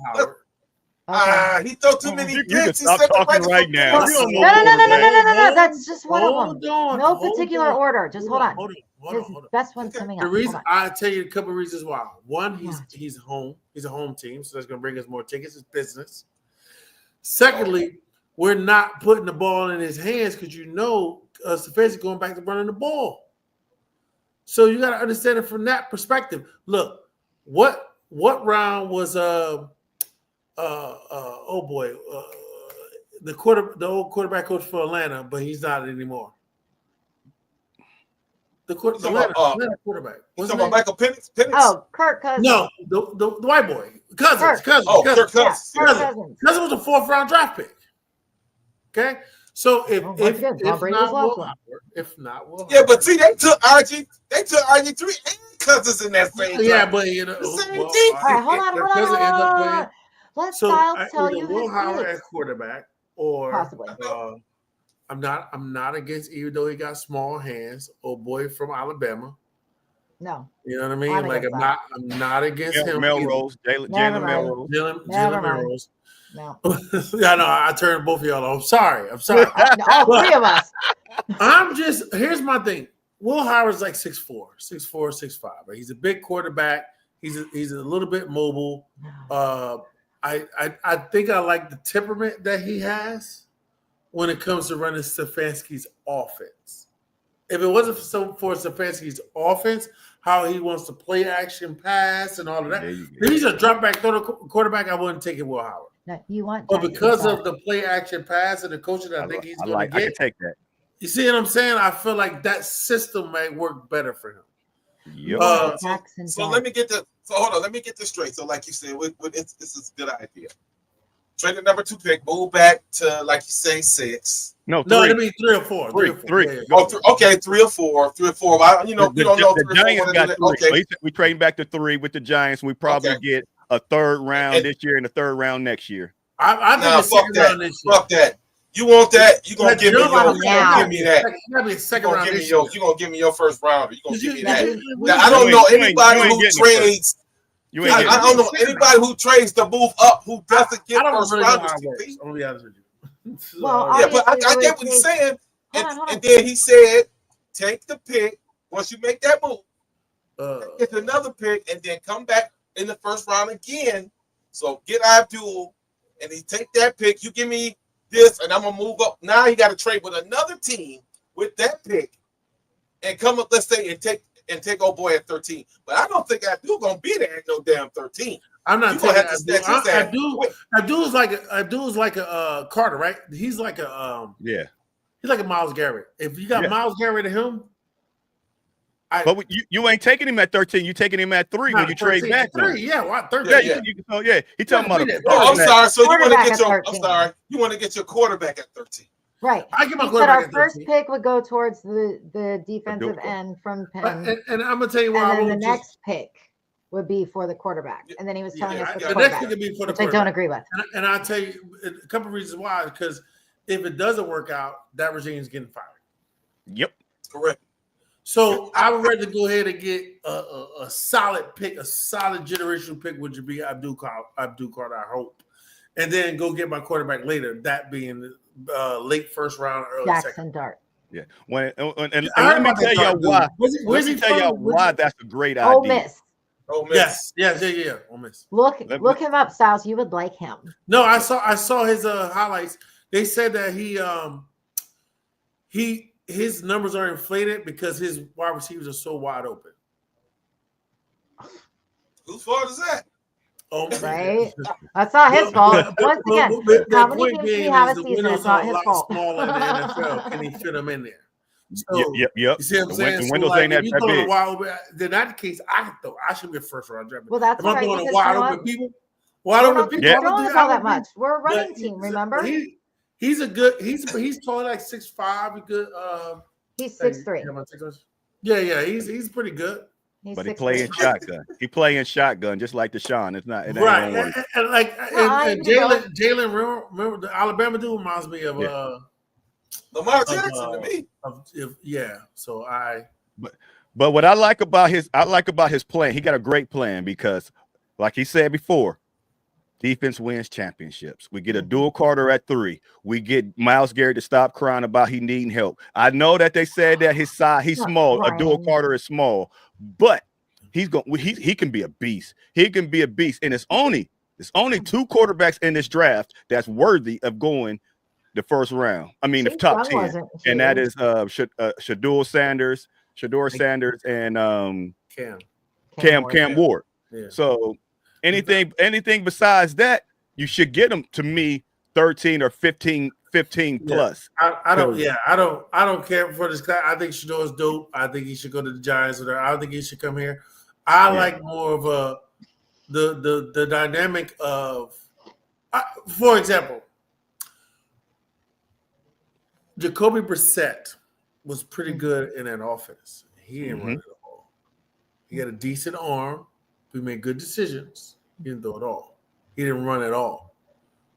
Howard. he threw too many You picks. can stop talking right now. You don't know No. That's just one of them. On, No particular order. Just hold on. Hold His on. best one's coming The up. reason Hold on. I tell you a couple of reasons why. One, he's home. He's a home team, so that's going to bring us more tickets. It's business. Secondly, we're not putting the ball in his hands because Stefanski's going back to running the ball. So you got to understand it from that perspective. Look, what round was the old quarterback coach for Atlanta, but he's not anymore. The Atlanta quarterback. You talking about Michael Penix? Oh, Kirk Cousins. No, the white boy. Cousins. Kirk Cousins. Cousins was a 4th round draft pick. Okay? So if not Will Yeah, but see, they took RG3 and Cousins in that same draft. but the same team. All right, hold on. Let Styles tell you Will his Howard picks. at quarterback, or Possibly. I'm not against, even though he got small hands, old boy from Alabama. No. You know what I mean? Like I'm not against him. Melrose, Jalen Melrose. Jalen Melrose. No. Yeah, no, I turned both of y'all off. I'm sorry. All three of us. Here's my thing. Will Howard's like 6'4", 6'5". Right? He's a big quarterback. He's a little bit mobile. I think I like the temperament that he has when it comes to running Stefanski's offense. If it wasn't for Stefanski's offense, how he wants to play action pass and all of that. If he's a drop back quarterback, I wouldn't take it Will Howard. No, you want, but because of the play action pass and the coaching that I think he's going to get, I can take that. You see what I'm saying? I feel like that system might work better for him. Yep. So let me get the. So hold on, let me get this straight. So like you said, this is a good idea. Trade the number 2 pick, move back to like you say 6. No, it'd be 3 or 4. Three. Yeah. Okay, 3 or 4. 3 or 4. We don't know. The Giants got 3. Okay, so we trading back to 3 with the Giants. We probably get a 3rd round this year and a 3rd round next year. I think fuck that. Fuck that. You want that? You gonna give me that? You gotta be a second round. You gonna give me your first rounder? You gonna give me that? Now, I don't know anybody who trades. I don't know anybody who trades to move up who doesn't get first rounders. I'll be honest with you. Yeah, but I get what he's saying. And then he said, take the pick once you make that move. Get another pick and then come back in the first round again. So get Abdul and he take that pick. You give me this, and I'm gonna move up. Now he got to trade with another team with that pick and come up. Let's say and take old boy at 13. But I don't think Abdul gonna be there at no damn 13. I'm not taking Abdul. Abdul is like a Carter, right? He's like a He's like a Myles Garrett. If you got Myles Garrett to him. But you ain't taking him at 13. You taking him at 3 when you trade back. 3, yeah, 13. He talking about. I'm sorry. So you want to get your? I'm sorry. You want to get your quarterback at 13. Right. I get my quarterback. Our at first pick would go towards the defensive end from Penn, and I'm gonna tell you why. And then the next pick would be for the quarterback, and then he was telling us the next pick would be for the quarterback. I don't agree with. And I'll tell you a couple of reasons why. Because if it doesn't work out, that regime is getting fired. Yep. Correct. So I would rather go ahead and get a solid pick, a solid generational pick, which would be Abdul Carter, I hope, and then go get my quarterback let being late first round, early Jackson second. Dart. Yeah. And let me tell y'all why. Let me tell y'all why that's a great idea. Ole Miss. Yes. Ole Miss. Look him up, Styles. You would like him. No, I saw his highlights. They said that his numbers are inflated because his wide receivers are so wide open. Whose fault is that? Oh, right? That's not his fault. Once again, how many point games do we being have is a the season? windows It's not are a his lot fault. smaller in the NFL. Can he fit them in there? Yep, So yep. you see what I'm The saying? So windows like, ain't if that you're throwing a big. wide open, then in that case, I should be a first round draft. Well, that's if all I'm right, throwing a because wide you know open what? people, wide We're open not people, going I to would throw do. us all I that would do. much. We're a running But team, remember? He's a good. He's probably like 6'5", a good. He's Hey, 6'3". Yeah. He's pretty good. He's But he 6'3". playing shotgun. He playing shotgun just like Deshaun. It ain't Right, gonna work. and like I and do both. Jalen, remember the Alabama dude reminds me of Yeah. Lamar Jackson to me. Yeah. So But what I like about his plan, he got a great plan because, like he said before, defense wins championships. We get a dual Carter at 3. We get Myles Garrett to stop crying about he needing help. I know that they said that his size, he's small. A dual Carter is small, but he can be a beast. He can be a beast, and it's only 2 quarterbacks in this draft that's worthy of going the first round. I mean, the top 10, and that is Shador Sanders, and Cam Ward. Yeah. So anything besides that, you should get them to me 13 or 15 plus. I don't care for this guy. I think Shador's dope. I think he should go to the Giants. I don't think he should come here. I like more of the dynamic of, for example, Jacoby Brissett was pretty good in that offense. He didn't run it all. He had a decent arm. We made good decisions. He didn't throw it all. He didn't run at all.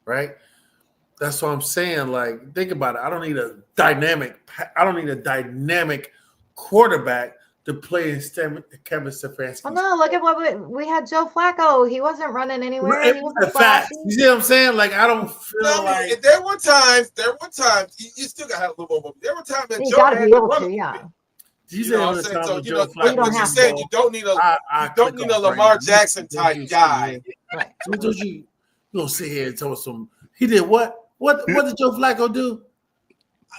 Right? That's what I'm saying. Like, think about it. I don't need a dynamic quarterback to play instead of Kevin Stefanski. Well, no, look at what we had. Joe Flacco. He wasn't running anywhere. He wasn't flashy. You see what I'm saying? Like, I don't feel like there were times. You still got to have a little more. There were times that Joe got to had be able to to, run. yeah. You know what I'm saying? So, like what you said, you don't need a Lamar Jackson type guy. Right. Don't you don't sit here and tell us some. He did what? What did Joe Flacco do?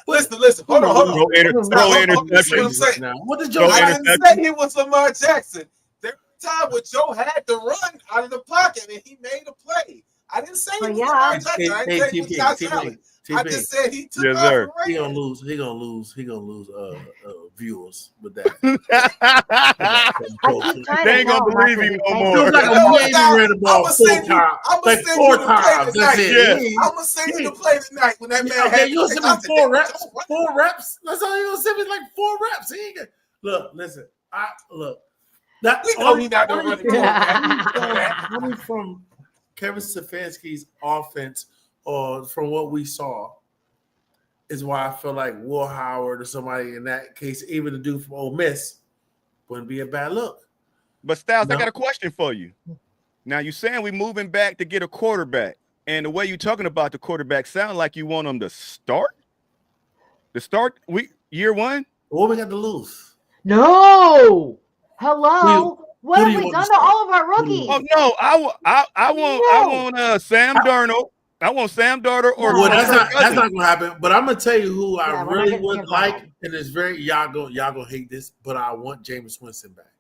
Listen. Hold on. Throw interceptions. Now, what did Joe? I didn't say he was Lamar Jackson. There was a time when Joe had to run out of the pocket and he made a play. I didn't say he was Lamar Jackson. I didn't say he was Josh Allen. I just said he took off and ran. He gonna lose viewers with that. They ain't gonna believe him no more. Like a ran the ball 4 times. Like 4 times. That's it. I'm gonna send you to play tonight when that man had. You gonna send me 4 reps? 4 reps? That's all you gonna send me, like 4 reps. He ain't look. Listen. That we know he not gonna run coming from Kevin Stefanski's offense, or from what we saw, is why I feel like Will Howard or somebody in that case, even the dude from Ole Miss, wouldn't be a bad look. But Styles, I got a question for you. Now you're saying we moving back to get a quarterback, and the way you're talking about the quarterback sound like you want them to start. Year 1. What we got to lose? No. Hello. What have we done to all of our rookies? Oh no, I want Sam Darnold. I want Sam Darnold or that's not gonna happen. But I'm gonna tell you who I really would like, and it's very y'all gonna hate this, but I want Jameis Winston back.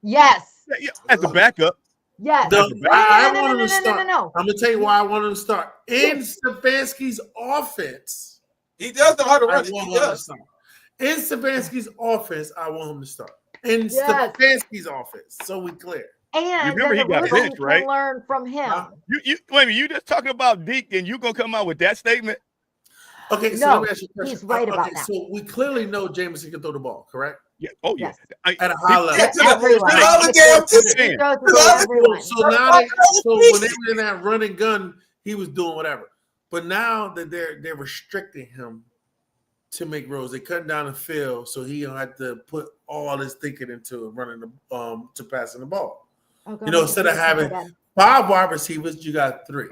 Yes. Yeah, as a backup. Yes. I want him to start. I'm gonna tell you why I want him to start. In Stefanski's offense, he does know how to run it. He does. In Stefanski's offense, I want him to start. In Stefanski's offense, so we clear. And you remember he got benched, right? Learn from him. You wait a minute. You just talking about Deke, and you gonna come out with that statement? Okay, so let me ask you a question. He's right about that. So we clearly know Jameson can throw the ball, correct? Yeah. Oh yeah. At a high level. So now when they were in that running gun, he was doing whatever. But now that they're restricting him to make rows, they cut down the field, so he don't have to put all his thinking into running to passing the ball. Instead of having 5 wide receivers, you got 3.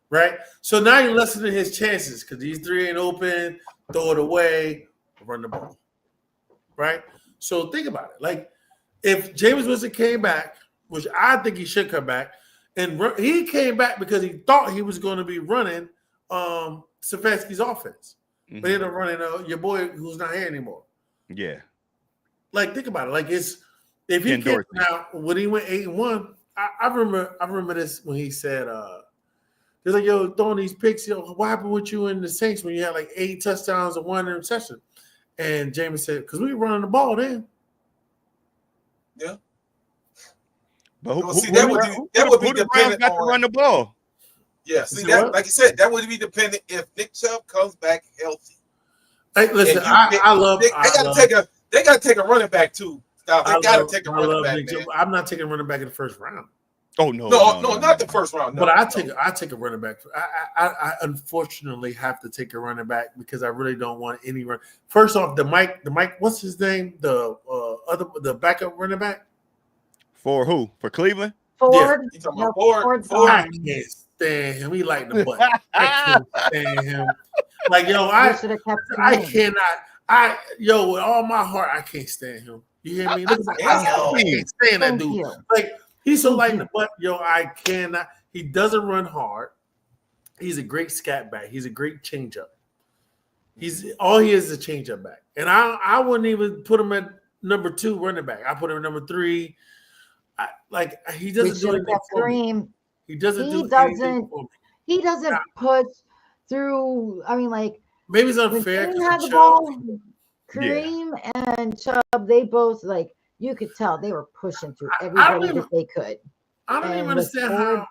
Right? So now you're lessening his chances because these 3 ain't open, throw it away, run the ball. Right? So think about it. Like, if Jameis Winston came back, which I think he should come back, and he came back because he thought he was going to be running Stefanski's offense. But he ended up running your boy who's not here anymore. Yeah. Like, think about it. Like, if he came out when he went 8-1, I remember this when he said, "They're like, yo, throwing these picks. Yo, what happened with you in the Saints when you had like 8 touchdowns and 1 interception?" And James said, "Because we were running the ball then." Yeah. But Well, see, that would be the Browns dependent got to on. run the ball? Yeah, see See that, what? like you said, that would be dependent if Nick Chubb comes back healthy. Hey, listen, And I love. they gotta take a running back too. Stop. They gotta take a running back. Nick Chubb. I'm not taking a running back in the first round. Oh no, not the first round. No, but I take a running back. I unfortunately have to take a running back because I really don't want any run. First off, the Mike, what's his name? The backup running back. For who? For Cleveland? Ford. You talking No, about Ford? I can't stand him. He like the butt. I can't stand him. Like yo, You should have kept I him in. cannot. With all my heart, I can't stand him. You hear me? Look, I can't stand that Thank dude. you. Like he's so light in the butt. Yo, I cannot. He doesn't run hard. He's a great scat back. He's a great changeup. He is a changeup back. And I wouldn't even put him at number 2 running back. I put him at number 3. He doesn't do anything for me. He doesn't do anything for me. He doesn't push through. I mean, like maybe it's when unfair. Kareem had the ball, Kareem and Chubb, they both you could tell they were pushing through everybody that they could. I don't even understand how.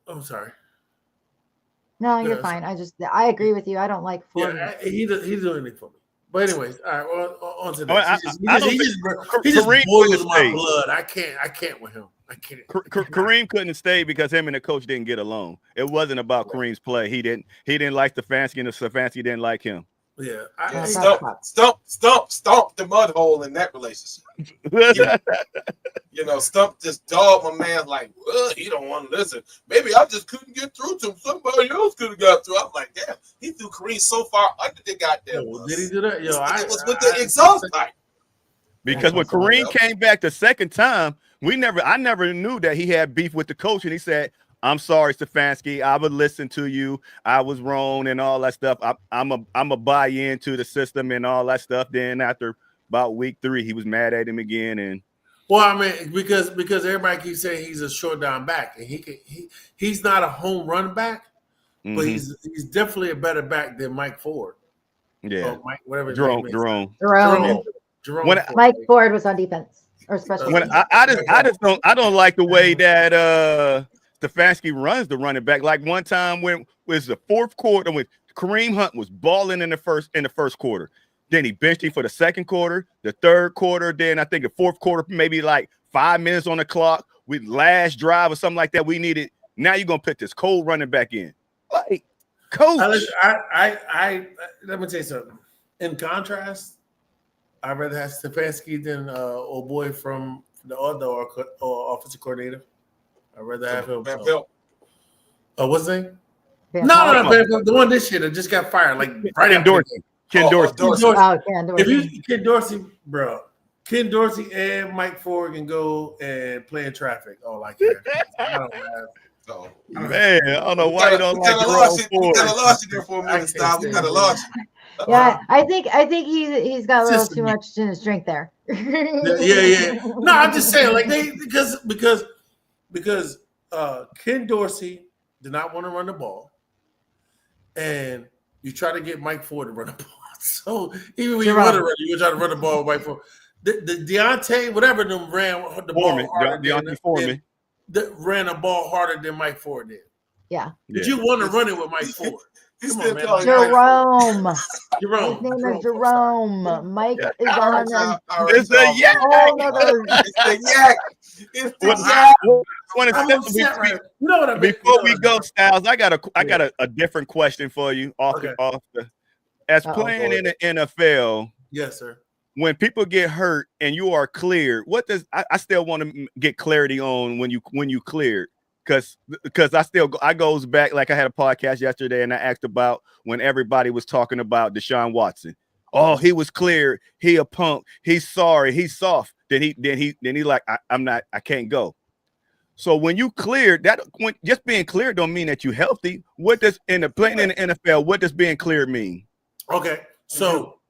I'm sorry. No, you're fine. I agree with you. I don't like Ford. Yeah, he's doing anything for me. But anyways, all right. Well, on to I this. He just boils my blood. I can't with him. I can't. Kareem couldn't have stayed because him and the coach didn't get along. It wasn't about Kareem's play. He didn't like Stefanski, and Stefanski didn't like him. Yeah, stomp the mud hole in that relationship. Stump just dog my man like, well, he don't want to listen. Maybe I just couldn't get through to him. Somebody else could have got through. I'm like, damn, he threw Kareem so far under the goddamn bus. Did he do that? Yo, it was with the exhaust pipe. Because when Kareem came back the second time, I never knew that he had beef with the coach, and he said, "I'm sorry, Stefanski. I would listen to you. I was wrong and all that stuff. I'm a buy into the system and all that stuff." Then after about week 3, he was mad at him again. And well, I mean, because everybody keeps saying he's a short down back, and he's not a home run back, but he's definitely a better back than Mike Ford. Yeah, Mike, whatever. Jerome. Mike Ford was on defense or special. When I don't like the way that Stefanski runs the running back. Like one time when it was the 4th quarter when Kareem Hunt was balling in the first quarter. Then he benched him for the 2nd quarter, the 3rd quarter. Then I think the 4th quarter, maybe like 5 minutes on the clock with last drive or something like that. We needed. Now you're gonna put this cold running back in, like coach. I let me tell you something. In contrast, I'd rather have Stefanski than old boy from the other offensive coordinator. I'd rather have him. What's his name? No, the one this year that just got fired. Like right in Dorsey. Ken Dorsey. Ken Dorsey, bro. Ken Dorsey and Mike Ford can go and play in traffic. All I care. I don't have. Man, I don't know why you don't like Jerome Ford. We gotta lost you there for a minute, Stop. We gotta lost you. Yeah, I think he's got a little too much in his drink there. Yeah. No, I'm just saying, like because Ken Dorsey did not want to run the ball, and you try to get Mike Ford to run the ball. So even when you want to run, you try to run the ball with Mike Ford. The Deontay, whatever them ran the ball Deontay Foreman. Ran the ball harder than Mike Ford did. Yeah. But you want to run it with Mike Ford. Come on, man. Jerome. His name is Jerome. Mike is on him. It's the yak. It's the yak. Before we go, Styles, I got a different question for you as playing in the NFL. Yes, sir. When people get hurt and you are cleared, what does I still want to get clarity on when you cleared? Because I goes back, like I had a podcast yesterday and I asked about when everybody was talking about Deshaun Watson. Oh, he was cleared. He a punk. He's sorry. He's soft. Then he like I can't go. So when you cleared just being cleared don't mean that you healthy. What does playing in the NFL? What does being cleared mean? Okay, so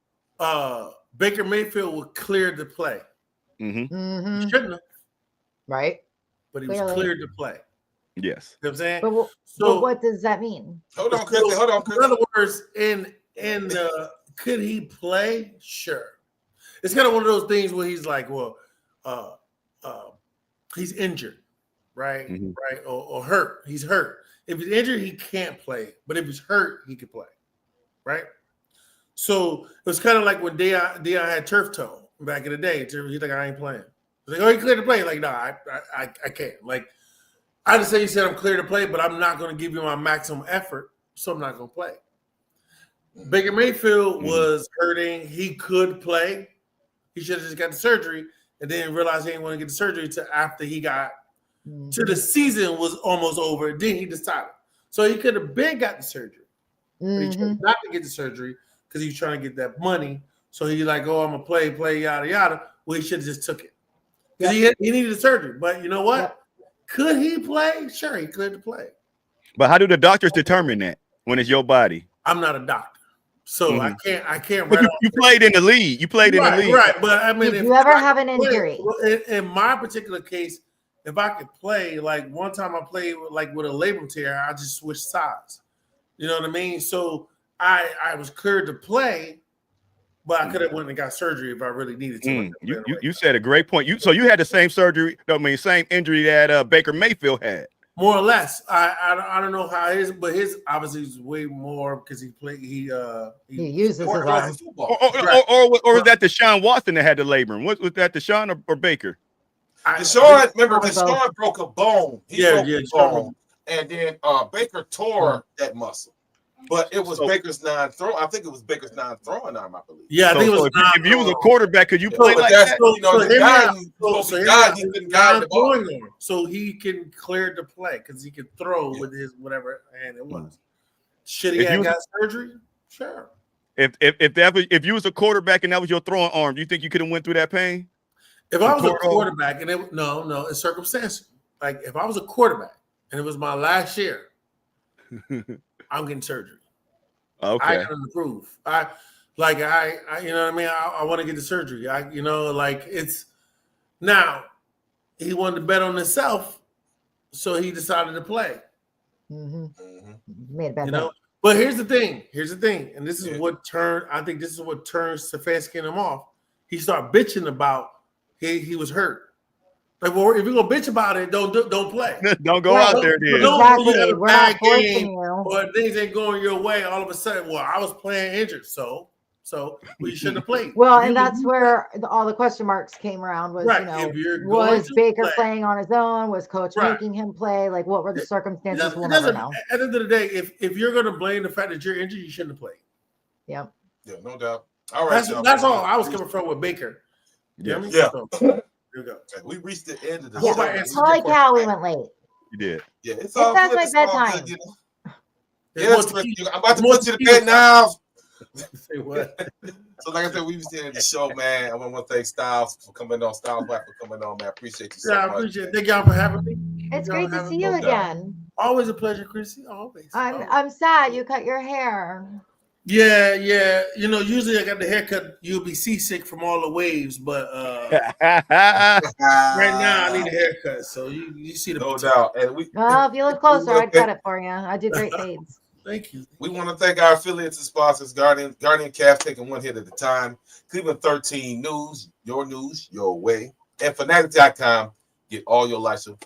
Baker Mayfield will clear the play. Mm-hmm. Shouldn't have. Right. but he was Clearly. cleared to play. Yes. You know what I'm saying? But what does that mean? Hold on, Chrissy. Hold on, Chrissy. In other words, could he play? Sure. It's kind of one of those things where he's like, well, he's injured, right? Mhm. Right? Or hurt. He's hurt. If he's injured, he can't play. But if he's hurt, he can play. Right? So it was kind of like when Deion had turf toe back in the day. He's like, I ain't playing. He's like, oh, he cleared to play. Like, no, I can't. Like, I just say you said I'm clear to play, but I'm not going to give you my maximum effort, so I'm not going to play. Baker Mayfield was hurting. He could play. He should have just got the surgery and then realized he didn't want to get the surgery until after he got to the season was almost over. Then he decided. So he could have been got the surgery. But he chose not to get the surgery because he was trying to get that money. So he's like, oh, I'm going to play, yada, yada. Well, he should have just took it. Because he needed the surgery. But you know what? Yep. Could he play? Sure, he could play. But how do the doctors determine that when it's your body? I'm not a doctor. So I can't. But you played in the league. You played in the league. Right. But I mean, if you ever have an injury. In my particular case, if I could play, like one time I played like with a labrum tear, I just switched sides. You know what I mean? So I was cleared to play, but I could have went and got surgery if I really needed to. You said a great point. So you had the same surgery, same injury that Baker Mayfield had. More or less. I don't know how his, but his obviously is way more because he played. He uses his arm. Or was that Deshaun Watson that had the labrum? Was that Deshaun or Baker? Deshaun broke a bone. He broke a bone, and then Baker tore that muscle. But it was Baker's non-throw. I think it was Baker's non-throwing arm, I believe. Yeah, I think it was. If you was a quarterback, could you play like that? He couldn't guide the ball. So he can clear to play because he can throw with his whatever hand it was. Should he have got surgery? Sure. If you was a quarterback and that was your throwing arm, do you think you could have went through that pain? If I was a quarterback and no, it's circumstantial. Like if I was a quarterback and it was my last year, I'm getting surgery. Okay. I got to prove. I you know what I mean? I want to get the surgery. It's now he wanted to bet on himself, so he decided to play. Made a bad bet. But here's the thing, and this is what turned. I think this is what turned Stefanski him off. He started bitching about he was hurt. Like, well, if you're gonna bitch about it, don't play. Don't go out there, then. Exactly. We're not forcing you. Or things ain't going your way. All of a sudden, well, I was playing injured, so you shouldn't have played. Well, and that's where all the question marks came around. Was was Baker playing on his own? Was coach making him play? Like, what were the circumstances? We'll never know. At the end of the day, if you're gonna blame the fact that you're injured, you shouldn't have played. Yep. Yeah, no doubt. All right, that's all I was coming from with Baker. Yeah. Here we go. Okay, we reached the end of the show. Holy cow, we went late. You did. Yeah, it's all past good. my bedtime. I'm about to put you to bed now. Say what? So, like I said, we was in the show, man. I want to thank Styles for coming on. Styles Black for coming on, man. I appreciate you so much. I appreciate it. Thank y'all for having me. It's great to see you again. Always a pleasure, Chrissy. Always. I'm sad you cut your hair. Yeah. Usually I got the haircut. You'll be seasick from all the waves, but right now I need a haircut. So you see the no doubt. And well, if you look closer, I'd cut it for you. I do great fades. Thank you. We want to thank our affiliates and sponsors, Guardian Calf, taking one hit at a time. Cleveland 13 News, your way. And Fanatic.com, get all your license.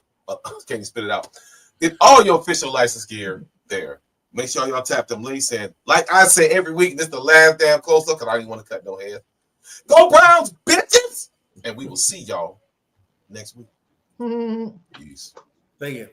Can you spit it out? Get all your official license gear there. Make sure y'all tap them links. And like I say every week, this is the last damn close-up because I didn't want to cut no hair. Go Browns, bitches! And we will see y'all next week. Mm-hmm. Peace. Thank you.